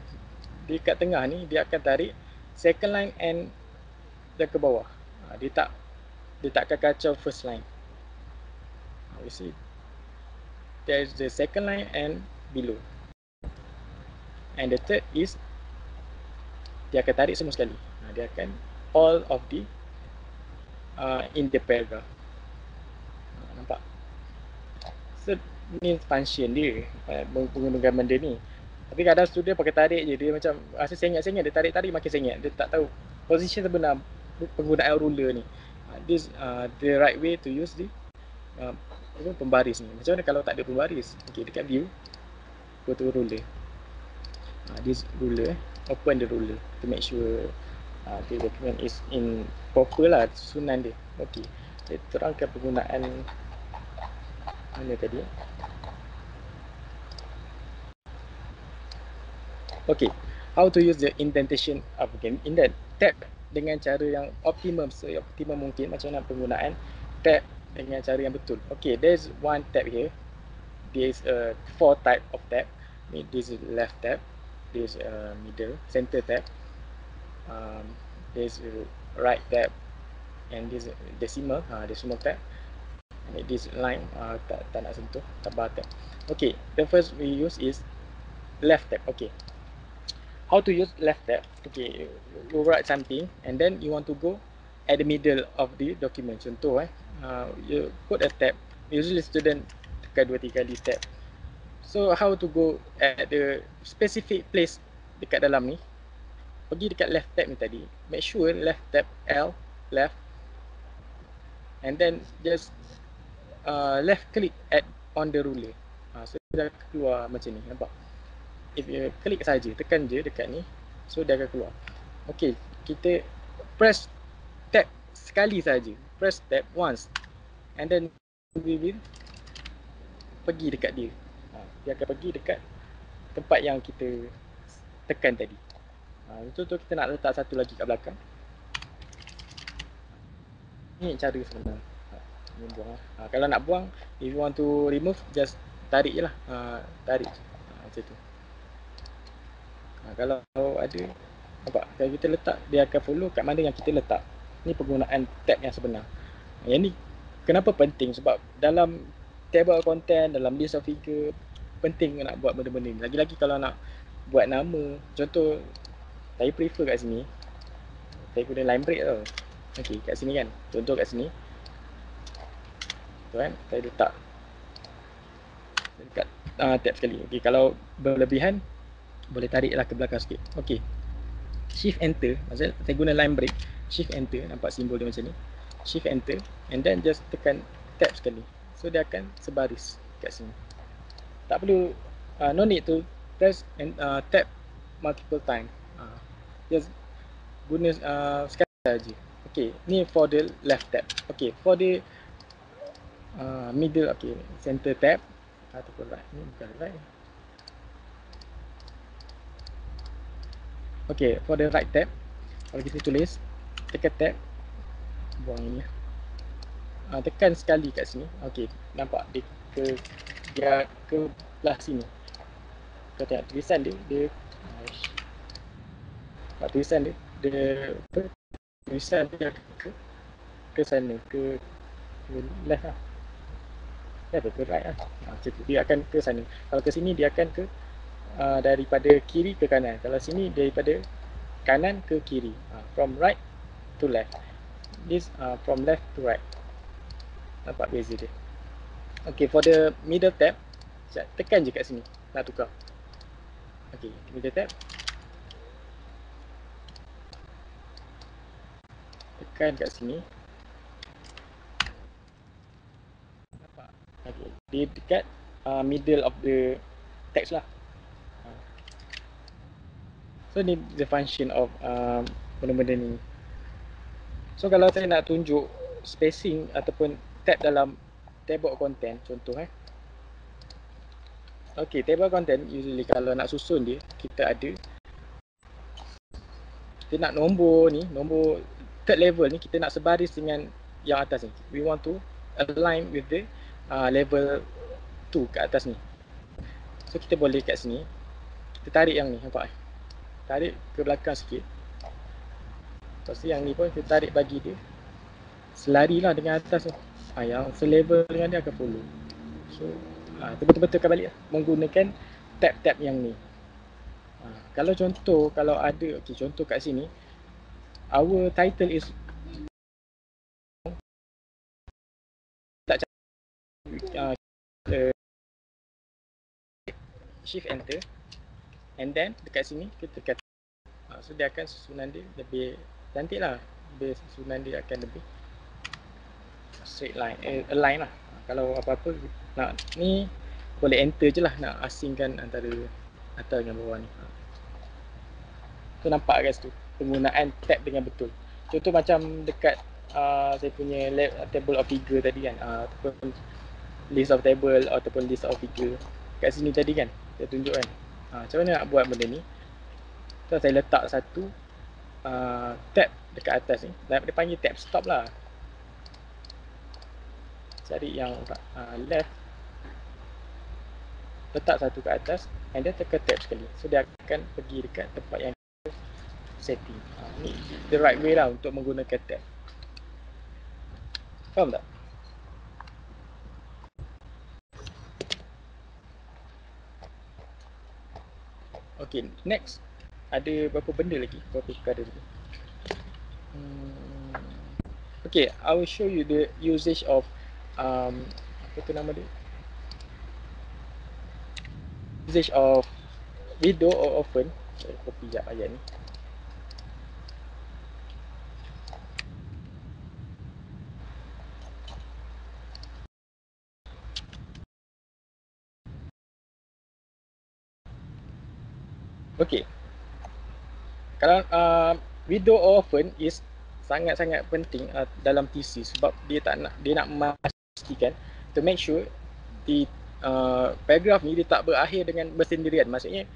Di kat tengah ni dia akan tarik second line and dan ke bawah. Dia tak akan kacau first line. You see, there is the second line and below, and the third is dia akan tarik semua sekali. Dia akan all of the in the paragraph. Nampak? So ni function dia menggunakan benda ni. Tapi kadang student pakai tarik je, dia macam rasa sengit-sengit, dia tarik-tarik makin sengit, dia tak tahu position sebenar penggunaan ruler ni. This the right way to use the pembaris ni. Macam mana kalau tak ada pembaris? Okay, dekat view, go to ruler. This ruler, open the ruler to make sure the document is in proper lah, susunan dia. Okay, dia terangkan penggunaan mana tadi? Okay, how to use the indentation of indent tab dengan cara yang optimum, seoptimum mungkin. Macam mana penggunaan tab dengan cara yang betul. Okay, there's one tab here. There is 4 type of tab. This is left tab, this middle, center tab, this right tab, and this decimal tab. And this line tak nak sentuh, bar tab. Okay, the first we use is left tab. Okay, how to use left tab? Okay, you write something and then you want to go at the middle of the document. Contoh you put a tab. Usually student tekan 2-3 kali tab. So how to go at the specific place dekat dalam ni? Pergi dekat left tab ni tadi. Make sure left tab L, left, and then just left click on the ruler. So dia keluar macam ni, nampak? If you klik saja, tekan je dekat ni, so dia akan keluar. Okay, kita press tab sekali saja, press tab once, and then we will pergi dekat dia. Dia akan pergi dekat tempat yang kita tekan tadi. Contoh kita nak letak satu lagi kat belakang. Ni cara sebenar. Buang. Kalau nak buang, if you want to remove, just tarik je lah. Tarik macam tu. Kalau ada, nampak? Kalau kita letak, dia akan follow kat mana yang kita letak. Ni penggunaan tab yang sebenar. Yang ni kenapa penting? Sebab dalam table of content, dalam list of figure, penting nak buat benda-benda ni. Lagi-lagi kalau nak buat nama. Contoh, saya prefer kat sini, saya guna line break tau. Okay, kat sini kan. Contoh kat sini, tu kan, saya letak dekat tab sekali. Okay, kalau berlebihan, boleh tariklah ke belakang sikit. Okay, shift enter, maksudnya saya guna line break, shift enter, nampak simbol dia macam ni, shift enter, and then just tekan tab sekali, so dia akan sebaris kat sini. Tak perlu, no need to press tab multiple time, just guna sekali saja. Okay, ni for the left tab. Okay, for the middle, okay, center tab ataupun right, ni bukan right. Okay, for the right tab, kalau kita tulis, tekan tab, buang ini. Tekan sekali kat sini. Okay, nampak dia ke belah sini. Kita tengok tulisan dia tulisan tulisan dia ke sana, ke left lah. Left ke right lah. Macam tu, dia akan ke sana. Kalau ke sini, dia akan ke daripada kiri ke kanan. Kalau sini daripada kanan ke kiri. From right to left. This from left to right. Nampak beza dia. Okay, for the middle tab, tekan je kat sini nak tukar. Okay, middle tab, tekan kat sini. Nampak? Okay, dia dekat middle of the text lah. So ni the function of benda-benda ni. So kalau saya nak tunjuk spacing ataupun tab dalam table of content, contoh okay, table of content usually kalau nak susun dia, kita nak nombor ni, nombor third level ni kita nak sebaris dengan yang atas ni. We want to align with the level 2 kat atas ni. So kita boleh kat sini, kita tarik yang ni, nampak? Tarik ke belakang sikit. Lepas tu yang ni pun kita tarik bagi dia selarilah dengan atas tu. Yang selevel dengan dia akan follow. So betul-betulkan balik lah, menggunakan tab-tab yang ni. Kalau contoh, kalau ada, okay, contoh kat sini our title is tak shift enter, and then dekat sini kita tekan. So dia akan susunan dia lebih cantik lah, susunan dia akan lebih straight line, align lah. Kalau apa-apa nak ni boleh enter je lah, nak asingkan antara atas dengan bawah ni. Tu nampak guys tu, penggunaan tab dengan betul. Contoh macam dekat saya punya table of figure tadi kan, ataupun list of table ataupun list of figure kat sini tadi kan, saya tunjuk kan. Macam mana nak buat benda ni? So saya letak satu tab dekat atas ni, dia panggil tab stop lah. Cari yang left, letak satu ke atas, and then tekan tab sekali. So dia akan pergi dekat tempat yang setting. Ni the right way lah untuk menggunakan tab. Faham tak? Okay, next ada berapa benda lagi, berapa perkara lagi. Okay, I will show you the usage of apa tu nama dia? Usage of video or open. Saya copy jap ayat ni. Okay, kalau video or open is sangat-sangat penting dalam TC sebab dia nak memastikan to make sure di paragraf ni dia tak berakhir dengan bersendirian. Maksudnya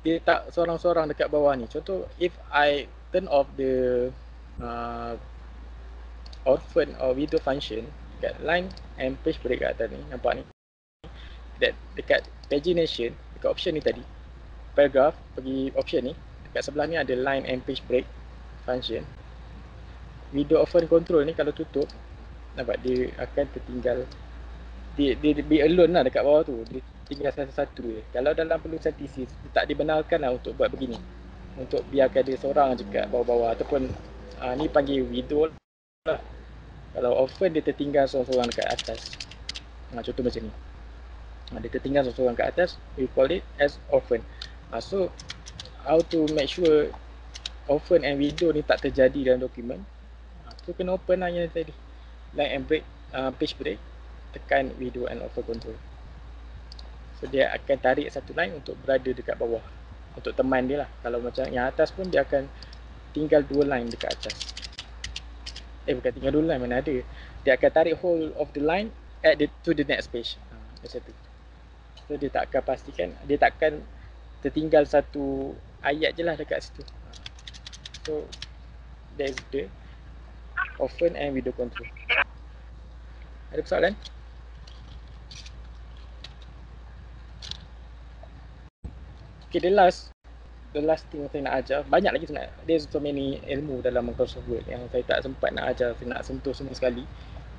dia tak seorang-seorang dekat bawah ni. Contoh, if I turn off the open or video function dekat line and page break kat atas ni, nampak ni, that dekat pagination, dekat option ni tadi, paragraph, pergi option ni, dekat sebelah ni ada line and page break function. Video open control ni kalau tutup, nampak dia akan tertinggal, dia be alone lah dekat bawah tu, dia tinggal satu-satu je. Kalau dalam penulisan thesis, dia tak dibenarkan lah untuk buat begini, untuk biarkan dia seorang je kat bawah-bawah, ataupun ni panggil video lah. Kalau open dia tertinggal seorang-seorang dekat atas. Contoh macam ni, dia tertinggal seorang-seorang kat atas, we call it as open. So how to make sure open and video ni tak terjadi dalam dokumen, so kena open lah yang tadi, line and break, page break, tekan video and open control. So dia akan tarik satu line untuk berada dekat bawah, untuk teman dia lah. Kalau macam yang atas pun dia akan tinggal dua line dekat atas. Bukan tinggal dua line, mana ada, dia akan tarik whole of the line to the next page. Macam tu. So dia tak akan pastikan, dia tak akan tertinggal satu ayat je lah dekat situ. So that is the open and video control. Ada persoalan? Okay, the last thing saya nak ajar, banyak lagi sebenarnya. There's so many ilmu dalam Microsoft Word yang saya tak sempat nak ajar, saya nak sentuh semua sekali.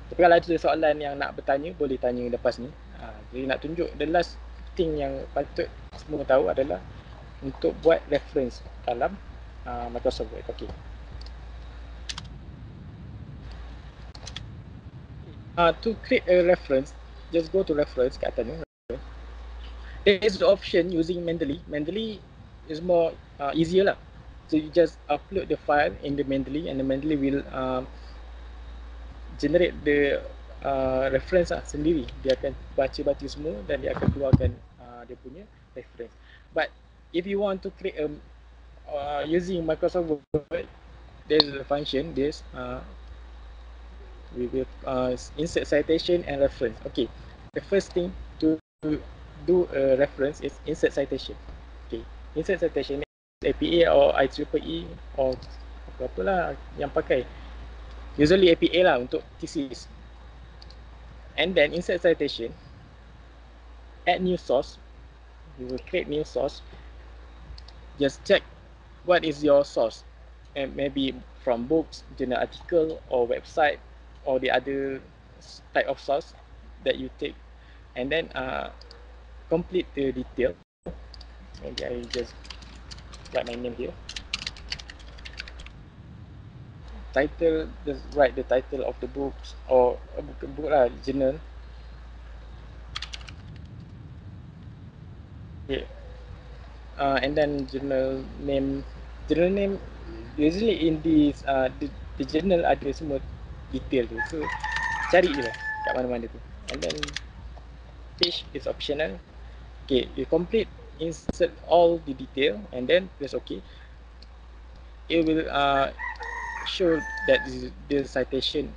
Tapi kalau ada soalan yang nak bertanya, boleh tanya lepas ni. Jadi nak tunjuk the last thing yang patut semua tahu adalah untuk buat reference dalam Microsoft Word. Okay. To create a reference, just go to reference kat atas ni. There is the option using Mendeley. Mendeley is more easier lah. So you just upload the file in the Mendeley, and the Mendeley will generate the reference lah sendiri. Dia akan baca semua dan dia akan keluarkan dia punya reference. But if you want to create using Microsoft Word, there's a function, this we will insert citation and reference. Okay, the first thing to do a reference is insert citation. Okay, insert citation APA or IEEE or apa-apalah yang pakai. Usually APA lah untuk thesis. And then insert citation, add new source. You will create new source. Just check what is your source, and maybe from books, journal article, or website, or the other type of source that you take, and then complete the detail. Maybe I just write my name here. title, just write the title of the books or a book lah, journal. Okay. And then journal name usually in this the journal ada semua detail tu, so cari je lah kat mana-mana tu. And then page is optional. Okay, you complete, insert all the detail and then press OK. It will show that this is the citation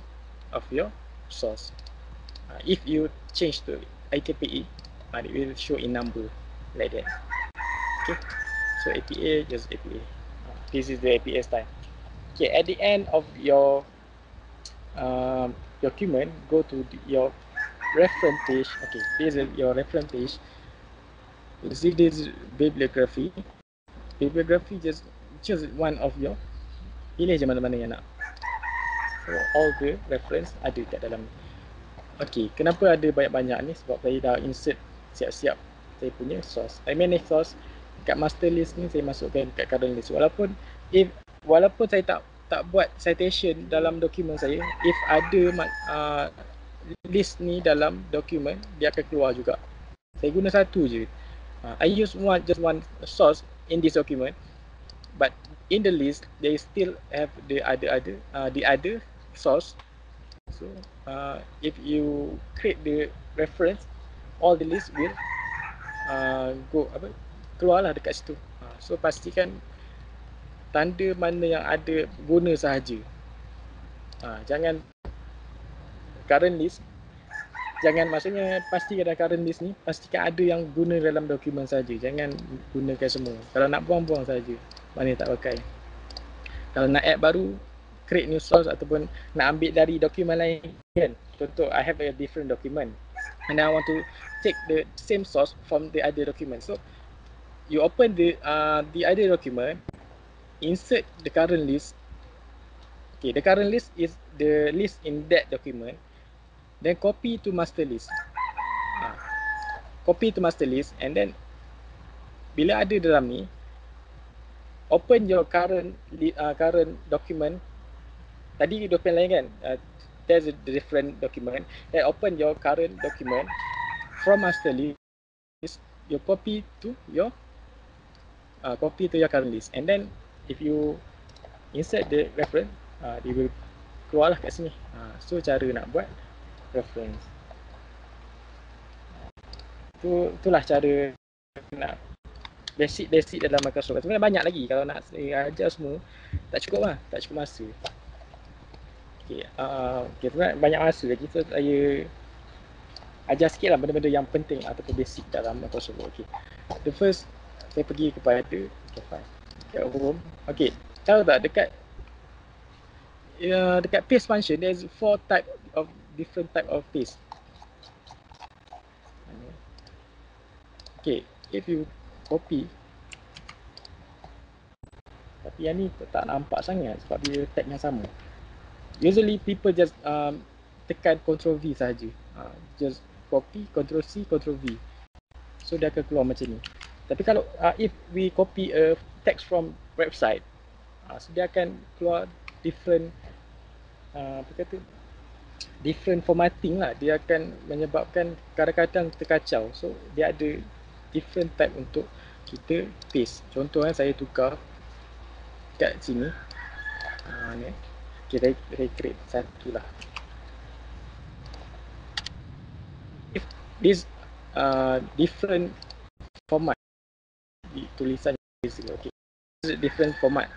of your source. If you change to IKPE, it will show in number like that. Okay, so APA, just APA. This is the APA style. Okay, at the end of your document, go to your reference page. Okay, this is your reference page. You see this bibliography. Bibliography, just choose one of your, pilih je mana-mana yang nak. So all the reference ada kat dalam. Okay, kenapa ada banyak-banyak ni? Sebab saya dah insert siap-siap saya punya source. I manage source kat master list ni, saya masukkan kat current list. Walaupun saya tak buat citation dalam dokumen saya, if ada list ni dalam dokumen, dia akan keluar juga. Saya guna satu je. I use just one source in this document, but in the list they still have the other source. So if you create the reference, all the list will keluarlah dekat situ. So pastikan tanda mana yang ada guna sahaja. Jangan current list, maksudnya pastikan dalam current list ni, pastikan ada yang guna dalam dokumen saja. Jangan gunakan semua. Kalau nak buang-buang saja, mana tak pakai. Kalau nak add baru, create new source ataupun nak ambil dari dokumen lain kan. Contoh, I have a different document and I want to take the same source from the other document. So you open the other document, insert the current list. Okay, the current list is the list in that document. Then copy to master list. Copy to master list, and then bila ada dalam ni, open your current document. Tadi dokumen lain kan, there's a different document. Then open your current document from master list. You copy to your current list, and then if you insert the reference, dia will keluarlah kat sini. So cara nak buat reference. Itulah cara nak basic dalam Microsoft. Sebenarnya banyak lagi, kalau nak saya ajar semua tak cukup masa. Okay, sebenarnya banyak masa lagi, so saya ajar sikit lah benda-benda yang penting ataupun basic dalam Microsoft. Okay, the first saya pergi kepada home. Okay, tahu tak dekat paste function, there's 4 different type of paste. Okay, if you copy, tapi yang ni tak nampak sangat sebab dia tag yang sama. Usually people just tekan Ctrl V sahaja. Just copy, Ctrl C, Ctrl V. So dia akan keluar macam ni. Tapi kalau if we copy a text from website, so dia akan keluar different different formatting lah. Dia akan menyebabkan kadang-kadang terkacau. So dia ada different type untuk kita paste. Contoh saya tukar kat sini. Ni. Kita recreate satu lah. If this different format tulisan, okay, different format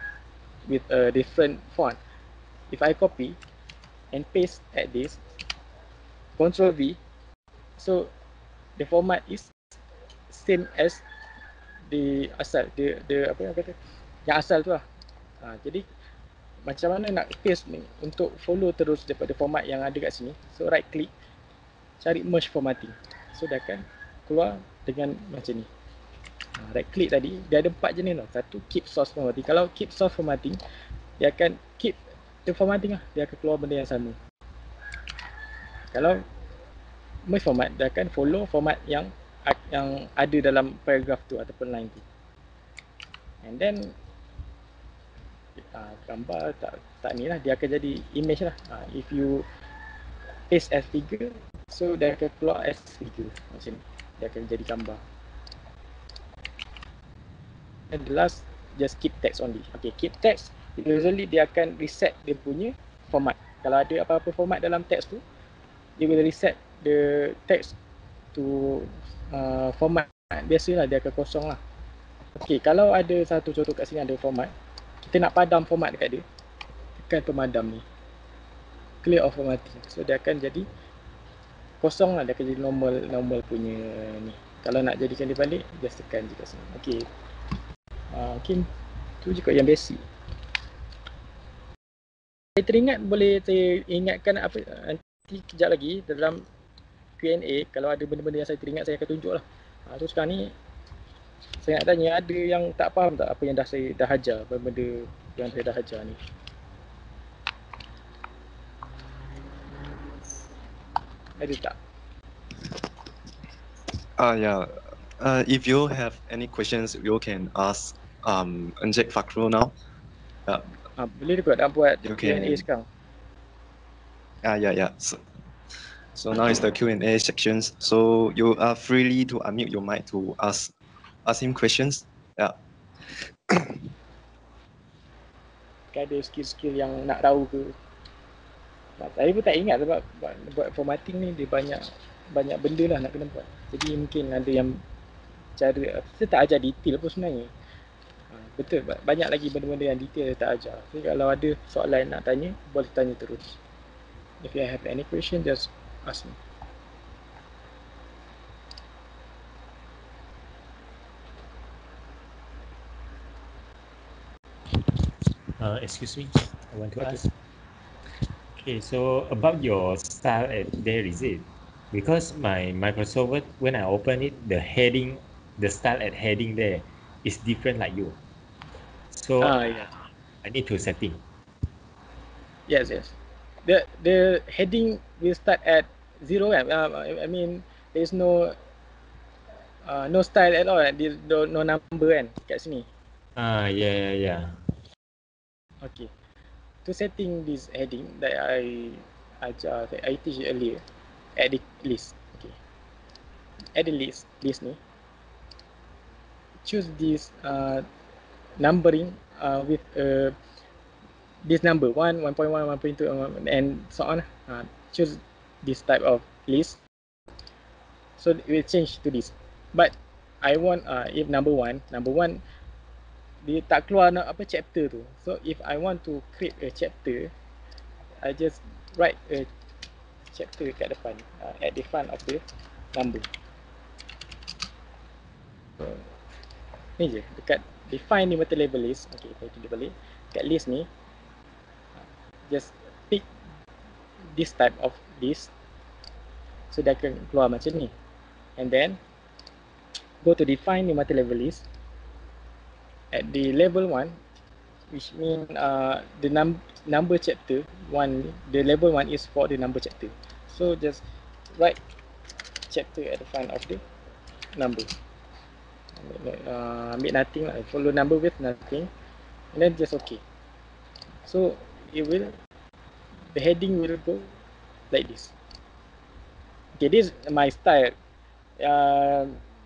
with a different font. If I copy and paste at this, Ctrl V, so the format is same as the asal, the apa yang kata yang asal tu lah. Jadi macam mana nak paste ni untuk follow terus daripada format yang ada kat sini. So right click, cari merge formatting. So dia akan keluar dengan macam ni. Right click tadi, dia ada 4 jenis tau. Satu, keep source formatting. Kalau keep source formatting, dia akan keep the formatting lah. Dia akan keluar benda yang sama. Kalau merge format, dia akan follow format yang ada dalam paragraph tu ataupun line tu. And then gambar tak ni lah, dia akan jadi image lah. If you paste as figure, so dia akan keluar as figure macam ni, dia akan jadi gambar. And the last, just keep text only. Okay, keep text, usually dia akan reset dia punya format. Kalau ada apa-apa format dalam text tu, dia will reset the text to format biasa lah, dia akan kosong lah. Okay, kalau ada satu contoh kat sini ada format, kita nak padam format dekat dia, tekan pemadam ni, clear of formatting, so dia akan jadi kosong lah, dia akan jadi normal punya ni. Kalau nak jadikan dia balik, just tekan je kat sini. Okay, mungkin tu je kot yang basic. Saya teringat, boleh saya ingatkan apa nanti kejap lagi dalam Q&A, kalau ada benda-benda yang saya teringat, saya akan tunjuk lah. So sekarang ni saya nak tanya, ada yang tak faham tak apa yang saya dah ajar, benda-benda yang saya dah ajar ni? Ada tak? Yeah. If you have any questions, you can ask Encik Fakhrul now. Boleh juga nak buat You Q&A can- sekarang. Yeah. So now is the Q&A sections. So you are freely to unmute your mic to ask him questions. Yeah. Ada skill-skill yang nak tahu ke? Saya pun tak ingat sebab buat formatting ni dia banyak benda lah nak kena buat. Jadi mungkin ada yang cara, saya tak ajar detail pun sebenarnya. Betul, banyak lagi benda-benda yang detail saya tak ajar. Jadi kalau ada soalan nak tanya, boleh tanya terus. If you have any question, just ask me. Excuse me, I want to ask. Okay, so about your style there, is it? Because my Microsoft Word, when I open it, the heading, the style at heading there is different like you. So Yeah. I need to setting. Yes. The heading will start at 0 kan? I mean, there's no style at all. There's no number kan kat sini. Yeah. Okay. To setting this heading that I teach earlier, add the list. Okay. Add the list ni. Choose this numbering with this number 1, 1.1, 1.2, and so on. Choose this type of list. So it will change to this. But I want if number one dia tak keluar apa chapter tu. So if I want to create a chapter, I just write a chapter kat depan, at the front of the number. So, ni je, dekat define numerator label list. Okay, saya tunjuk balik. Kat list ni, just pick this type of list. So dia akan keluar macam ni. And then go to define numerator label list. At the level 1, which mean the number chapter 1, the level 1 is for the number chapter. So just write chapter at the front of the number. Ambil nothing lah, follow number with nothing, and then just okay. So the heading will go like this. Okay, this is my style.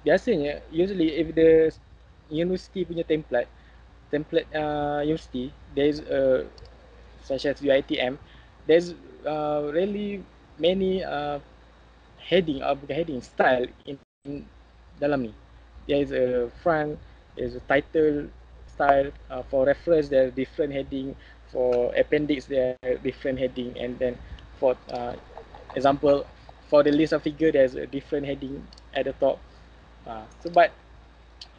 Biasanya, usually if the university punya template university, there's such as UiTM, there's really many heading or heading style in dalam ni. There is a front, there's a title style, for reference there are different heading, for appendix there are different heading, and then for example for the list of figure there's a different heading at the top. Sebab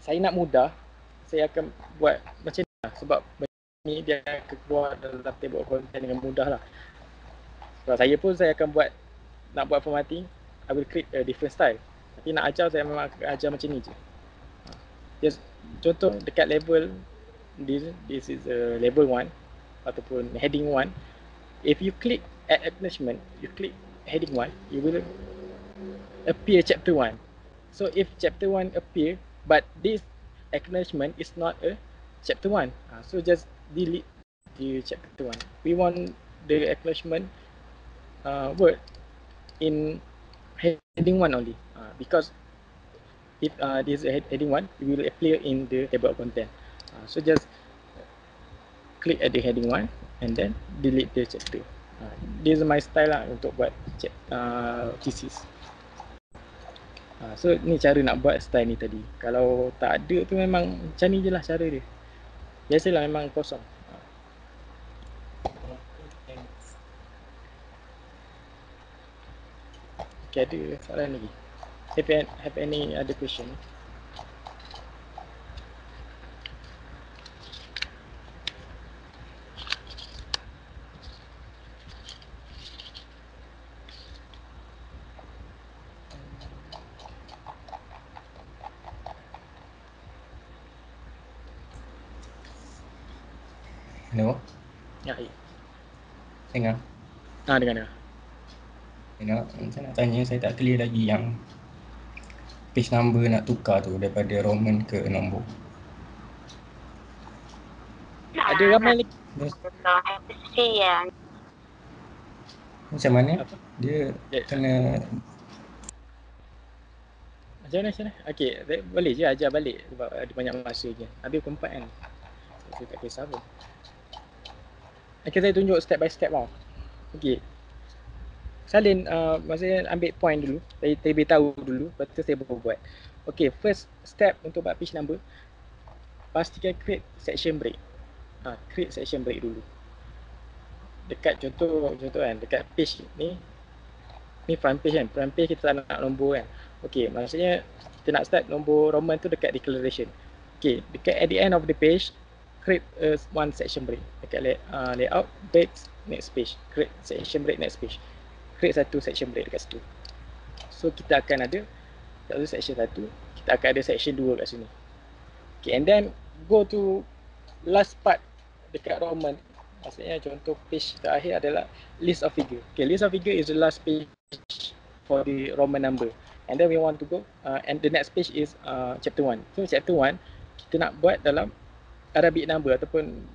saya nak mudah, saya akan buat macam ni lah. Sebab ni dia akan keluar dalam table of content dengan mudah lah. Sebab saya akan nak buat formatting, I will create a different style. Tapi nak ajar, saya memang akan ajar macam ni je. Just contoh dekat level this is level 1 ataupun heading 1. If you click add acknowledgement, you click heading 1, you will appear chapter 1. So if chapter 1 appear, but this acknowledgement is not a chapter 1, so just delete review chapter 1. We want the acknowledgement word in heading 1 only, because if this is heading 1, it will appear in the table of content. So just click at the heading 1 and then delete the chapter. This is my style lah untuk buat thesis. So ni cara nak buat style ni tadi. Kalau tak ada tu memang macam ni je lah cara dia. Biasalah memang kosong. Okay, ada soalan lagi? Have any other question? Hello, Ya, ya. dengar. Dengar. Saya nak tanya, saya tak clear lagi yang page number nak tukar tu daripada Roman ke nombor. Ada ramai lagi. Macam mana? Dia kena Macam mana? Okay, boleh je ajar balik sebab ada banyak masa je. Habis pukul 4 kan. Saya tak kisah pun. Okay, saya tunjuk step by step tau. Okay. Salin, maksudnya ambil point dulu. Saya beritahu dulu, lepas tu saya baru buat. Okay, first step untuk buat page number, pastikan create section break. Create section break dulu. Dekat contoh kan, dekat page ni front page kan. Front page kita tak nak nombor kan. Okay, maksudnya kita nak start nombor Roman tu dekat declaration. Okay, dekat at the end of the page, create one section break. Dekat layout, breaks, next page. Create section break, next page. Create satu section break dekat situ. So kita akan ada satu section 1, kita akan ada section 2 kat sini. Okay, and then go to last part dekat Roman. Maksudnya contoh page terakhir adalah list of figure. Okay, list of figure is the last page for the Roman number. And then we want to go and the next page is chapter 1. So chapter 1 kita nak buat dalam Arabic number ataupun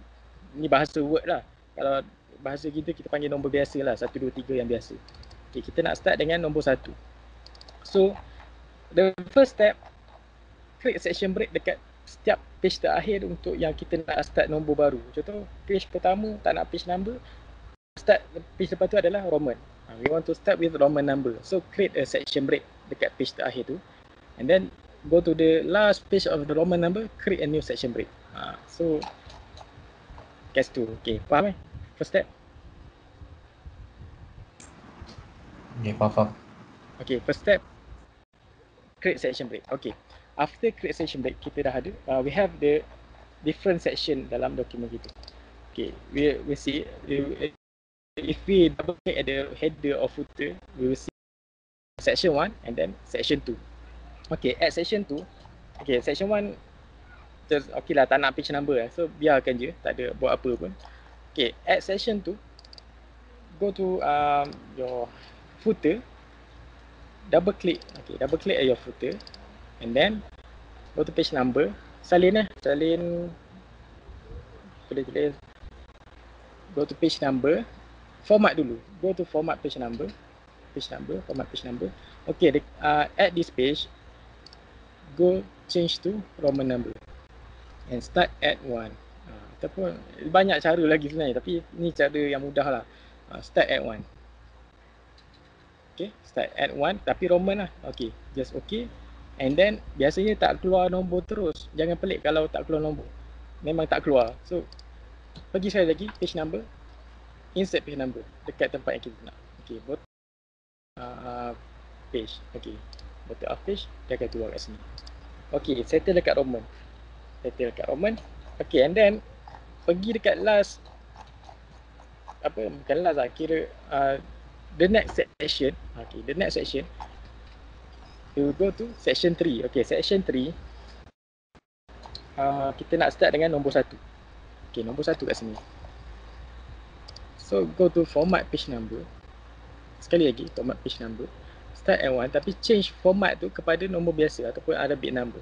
ni bahasa Word lah. Kalau bahasa kita panggil nombor biasa lah, 1, 2, 3 yang biasa. Okay, kita nak start dengan nombor 1. So the first step, create section break dekat setiap page terakhir untuk yang kita nak start nombor baru. Contoh page pertama tak nak page number, start page lepas tu adalah Roman. We want to start with Roman number. So create a section break dekat page terakhir tu, and then go to the last page of the Roman number, create a new section break. So case tu. Okay, faham first step? Okay, faham. Okay, first step, create section break. Okay, after create section break, kita dah ada, we have the different section dalam dokumen kita. Okay, we see, if we double click at the header or footer, we will see section 1 and then section 2. Okay, at section 2, okay, section 1, just okay lah, tak nak page number lah. So biarkan je, tak ada buat apa pun. Okay, at section 2, go to your footer, double click at your footer, and then go to page number. Salin boleh tulis, go to page number, format dulu, go to format page number, format page number. Okay, at this page, go change to Roman number and start at 1. Ataupun banyak cara lagi sebenarnya, tapi ni cara yang mudah lah. Start at 1. Okay, start at 1 tapi Roman lah. Okay, just okay. And then biasanya tak keluar nombor terus. Jangan pelik kalau tak keluar nombor. Memang tak keluar. So pergi sekali lagi page number, insert page number dekat tempat yang kita nak. Okay, page. Okay, bottom of page, dia akan keluar kat sini. Okay, settle dekat Roman. Okay, and then pergi dekat last, bukan last lah, kira the next section. Okay, the next section, you go to section 3. Okay, section 3, kita nak start dengan nombor 1. Okay, nombor 1 kat sini. So go to format page number. Sekali lagi, format page number, start at 1 tapi change format tu kepada nombor biasa ataupun Arabic number.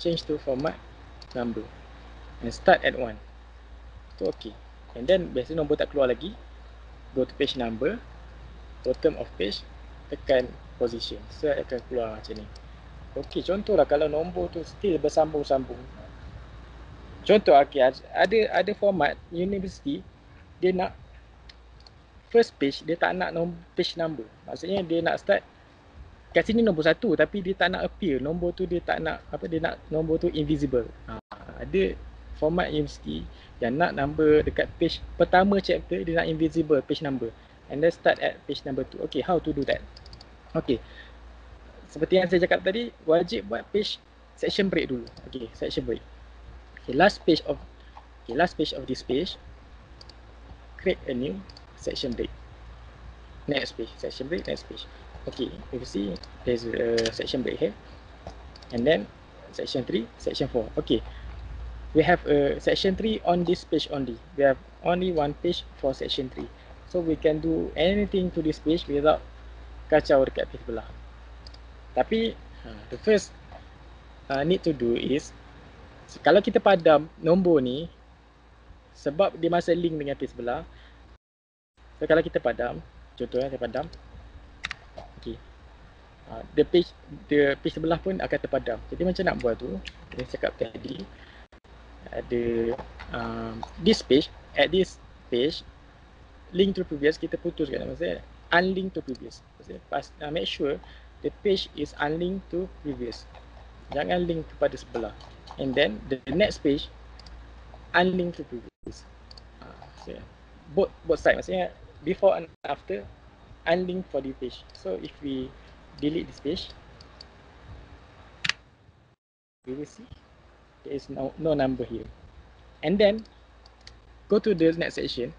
Change to format number and start at 1. Tu okay. And then biasanya nombor tak keluar lagi, go to page number, bottom of page, tekan position. So akan keluar macam ni. Okey, contohlah kalau nombor tu still bersambung-sambung. Contoh, okey, ada format university dia nak first page dia tak nak page number. Maksudnya dia nak start kat sini nombor 1 tapi dia tak nak appear. Nombor tu dia tak nak dia nak nombor tu invisible. Ada format university yang nak number dekat page pertama chapter dia nak invisible page number. And then start at page number 2. Okay, how to do that? Okay, seperti yang saya cakap tadi, wajib buat page section break dulu. Okay, section break. Okay, last page of this page, create a new section break. Next page, section break, next page. Okay, you see there's a section break here. And then section 3, section 4. Okay, we have a section 3 on this page only. We have only one page for section 3. So we can do anything to this page without kacau dekat page sebelah. Tapi the first need to do is, kalau kita padam nombor ni sebab dia masa link dengan page sebelah. So kalau kita padam, contohnya saya padam, okay, the page sebelah pun akan terpadam. Jadi macam nak buat tu, saya cakap tadi, ada this page, at this page, link to previous kita putuskan. Maksudnya unlink to previous. Maksudnya make sure the page is unlinked to previous. Jangan link kepada sebelah. And then the next page unlinked to previous. So both side, maksudnya before and after unlinked for the page. So if we delete this page, we will see there is no number here. And then go to the next section.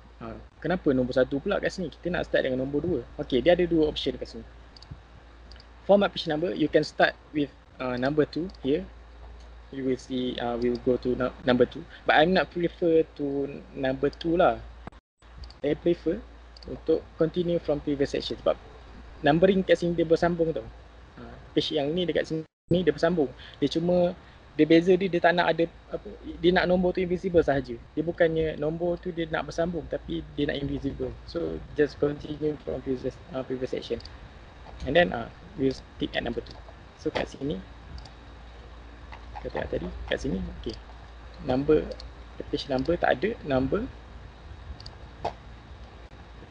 Kenapa nombor 1 pula kat sini? Kita nak start dengan nombor 2. Okay, dia ada 2 option kat sini. Format page number, you can start with number 2 here. You will see, we will go to number 2. But I'm not prefer to number 2 lah. Saya prefer untuk continue from previous section. Sebab numbering kat sini dia bersambung tau. Page yang ni dekat sini dia bersambung. Dia cuma dia beza dia tak nak ada dia nak nombor tu invisible sahaja. Dia bukannya nombor tu dia nak bersambung tapi dia nak invisible. So just continue from previous section. And then we'll stick at number 2. So kat sini kita tengok tadi kat sini, okay, number, the page number tak ada, number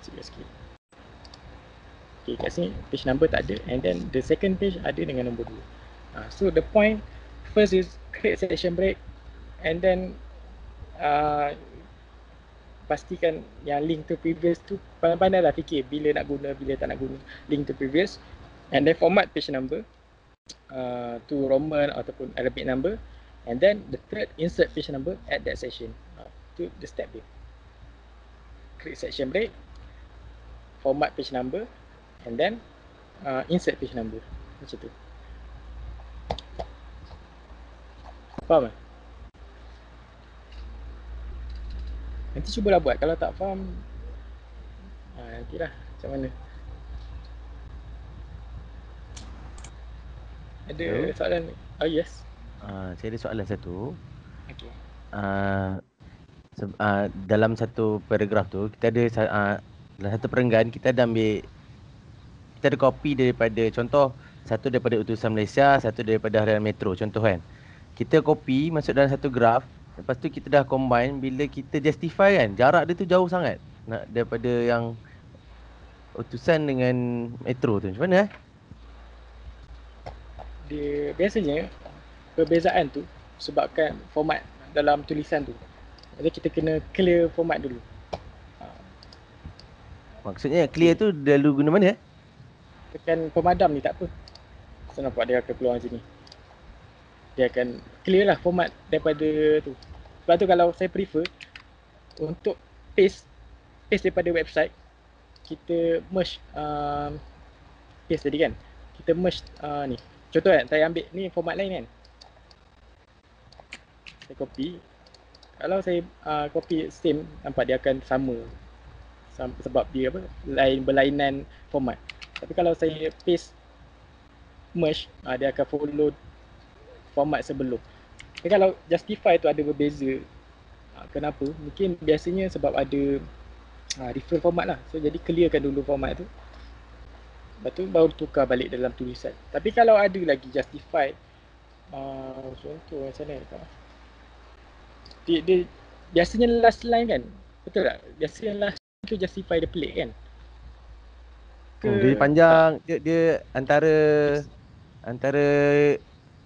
sikit. Okay, kat sini page number tak ada, and then the second page ada dengan nombor 2. So the point first is create section break, and then pastikan yang link to previous tu pandai-pandai lah fikir bila nak guna, bila tak nak guna link to previous. And then format page number to Roman ataupun Arabic number, and then the third, insert page number at that section. Tu the step dia. Create section break, format page number, and then insert page number. Macam tu. Faham tak? Nanti cubalah buat. Kalau tak faham, nantilah macam mana. Ada soalan? Oh yes. Saya ada soalan satu. Okay. Dalam satu paragraf tu kita ada dalam satu perenggan kita ada ambil, kita ada copy daripada, contoh satu daripada Utusan Malaysia, satu daripada Harian Metro, contoh kan. Kita copy masuk dalam satu graf, lepas tu kita dah combine, bila kita justify kan, jarak dia tu jauh sangat daripada yang Utusan dengan Metro tu. Macam mana Dia biasanya perbezaan tu sebabkan format dalam tulisan tu. Jadi kita kena clear format dulu. Maksudnya clear tu lalu guna mana? Tekan pemadam ni tak apa. So nampak dia akan keluar macam ni. Dia akan clear lah format daripada tu. Sebab tu kalau saya prefer untuk paste daripada website, kita merge paste tadi kan. Kita merge ni. Contoh kan, saya ambil ni format lain kan. Saya copy. Kalau saya copy same, nampak dia akan sama. Sebab dia berlainan format. Tapi kalau saya paste merge, dia akan follow format sebelum. Tapi kalau justify tu ada berbeza Kenapa? Mungkin biasanya sebab ada reference format lah. So jadi clearkan dulu format tu. Lepas tu baru tukar balik dalam tulisan. Tapi kalau ada lagi justified, contoh macam mana? Dia biasanya last line kan? Betul tak? Biasanya last line tu justify dia pelik kan? Dia panjang, dia antara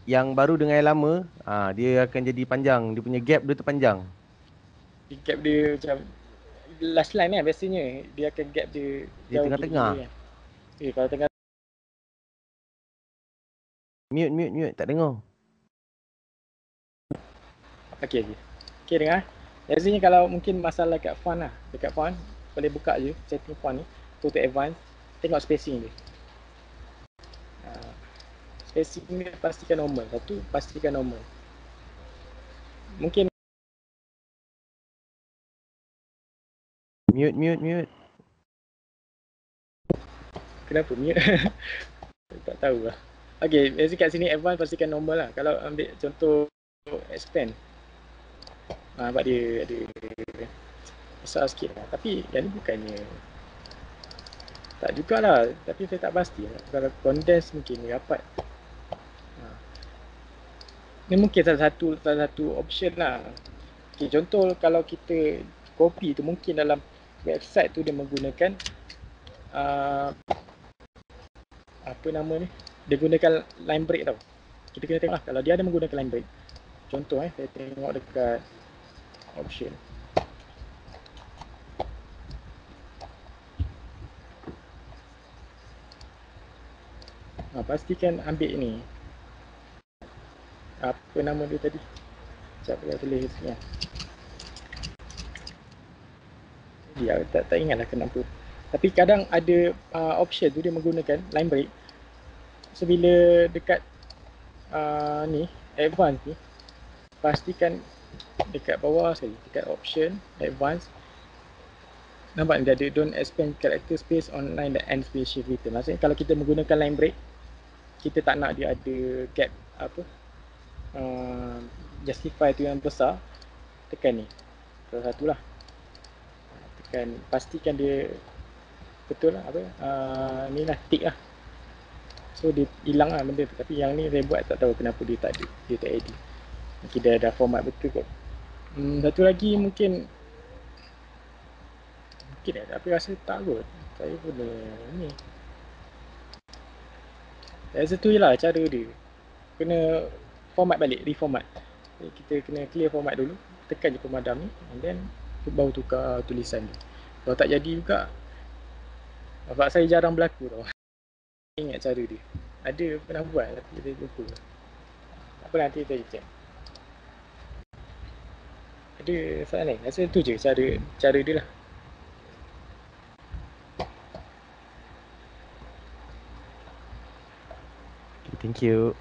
yang baru dengan yang lama, dia akan jadi panjang. Dia punya gap dia terpanjang. Gap dia macam last line kan biasanya. Dia akan gap dia jauh tengah-tengah. kan? Kalau tengah Mute, tak dengar. Okey dengar. Biasanya kalau mungkin masalah kat font lah. Dekat font boleh buka je setting font ni. Go to advanced. Tengok spacing dia. Spacing ni pastikan normal. Satu pastikan normal. Mungkin Mute. kenapa mute? Tak tahu lah. Okey, biasanya kat sini advanced pastikan normal lah. Kalau ambil contoh expand. Nampak dia ada besar sikit lah. Tapi yang ni bukannya tak jugalah. Tapi saya tak pasti lah. Kalau condense mungkin dia rapat. Ni mungkin salah satu option lah. Okay, contoh kalau kita copy tu mungkin dalam website tu dia menggunakan apa nama ni? Dia gunakan line break tau. Kita kena tengok lah kalau dia ada menggunakan line break. Contoh saya tengok dekat option. Pastikan ambil ni. Apa nama dia tadi? Sekejap saya tulis ni. Ya, tak ingatlah kenapa. Tapi kadang ada option tu dia menggunakan line break. So bila dekat ni advance ni, pastikan dekat bawah sekali, dekat option advance, nampak dia ada don't expand character space on line that ends with shift return. Maksudnya kalau kita menggunakan line break, kita tak nak dia ada gap apa justify tu yang besar, tekan ni salah satu lah, tekan pastikan dia betul lah apa ni lah tick lah. So dia hilang lah benda tu. Tapi yang ni saya buat tak tahu kenapa dia tak ada, dia tak edit. Mungkin dia ada format betul kot. Satu lagi mungkin tapi rasa tak kot. Saya guna ni. Rasa tu je lah cara dia. Kena format balik, reformat. Jadi kita kena clear format dulu. Tekan je pemadam ni and then baru tukar tulisan dia. Kalau tak jadi juga, sebab saya jarang berlaku tau. Ingat cara dia. Ada pernah buat tapi saya lupa. Apa nanti saya check. Ada soalan lain? Rasa tu je cara dia lah. Thank you.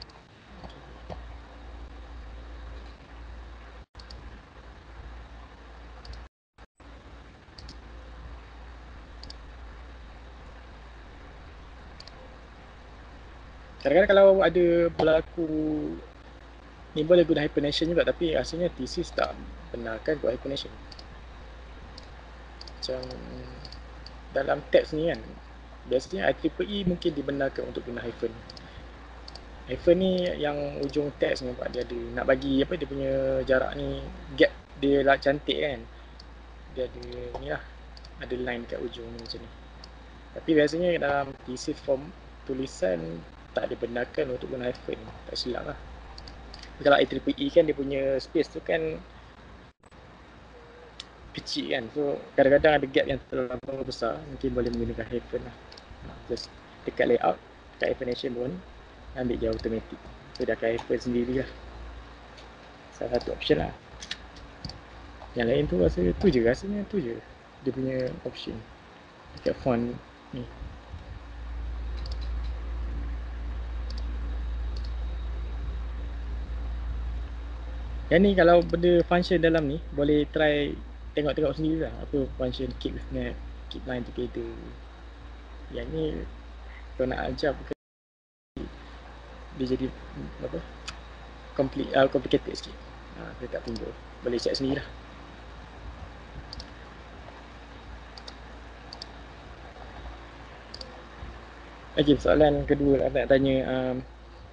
Kadang-kadang kalau ada berlaku ni boleh guna hyphenation juga, tapi rasanya thesis tak benarkan buat hyphenation. Macam dalam teks ni kan, biasanya IEEE mungkin dibenarkan untuk guna hyphen. Hyphen ni yang ujung teks ni nampak dia ada nak bagi apa, dia punya jarak ni, gap dia lah cantik kan. Dia ada ni lah, ada line kat ujung ni macam ni. Tapi biasanya dalam thesis form tulisan tak dibenarkan untuk guna hyphen, tak silap lah. Kalau IEEE kan dia punya space tu kan kecil kan, so kadang-kadang ada gap yang terlalu besar, mungkin boleh menggunakan hyphen lah. Just dekat layout, dekat hyphenation pun ambil je automatic, so dia akan hyphen sendiri lah. Salah satu option lah. Yang lain tu rasanya tu je dia punya option dekat font ni. Yang ni kalau benda function dalam ni boleh try tengok sendiri lah, apa function keep snap, keep line together. Yang ni kalau nak ajar dia jadi apa complicated sikit. Dia tak timbul, boleh check sendiri lah. Okay, soalan kedua nak tanya,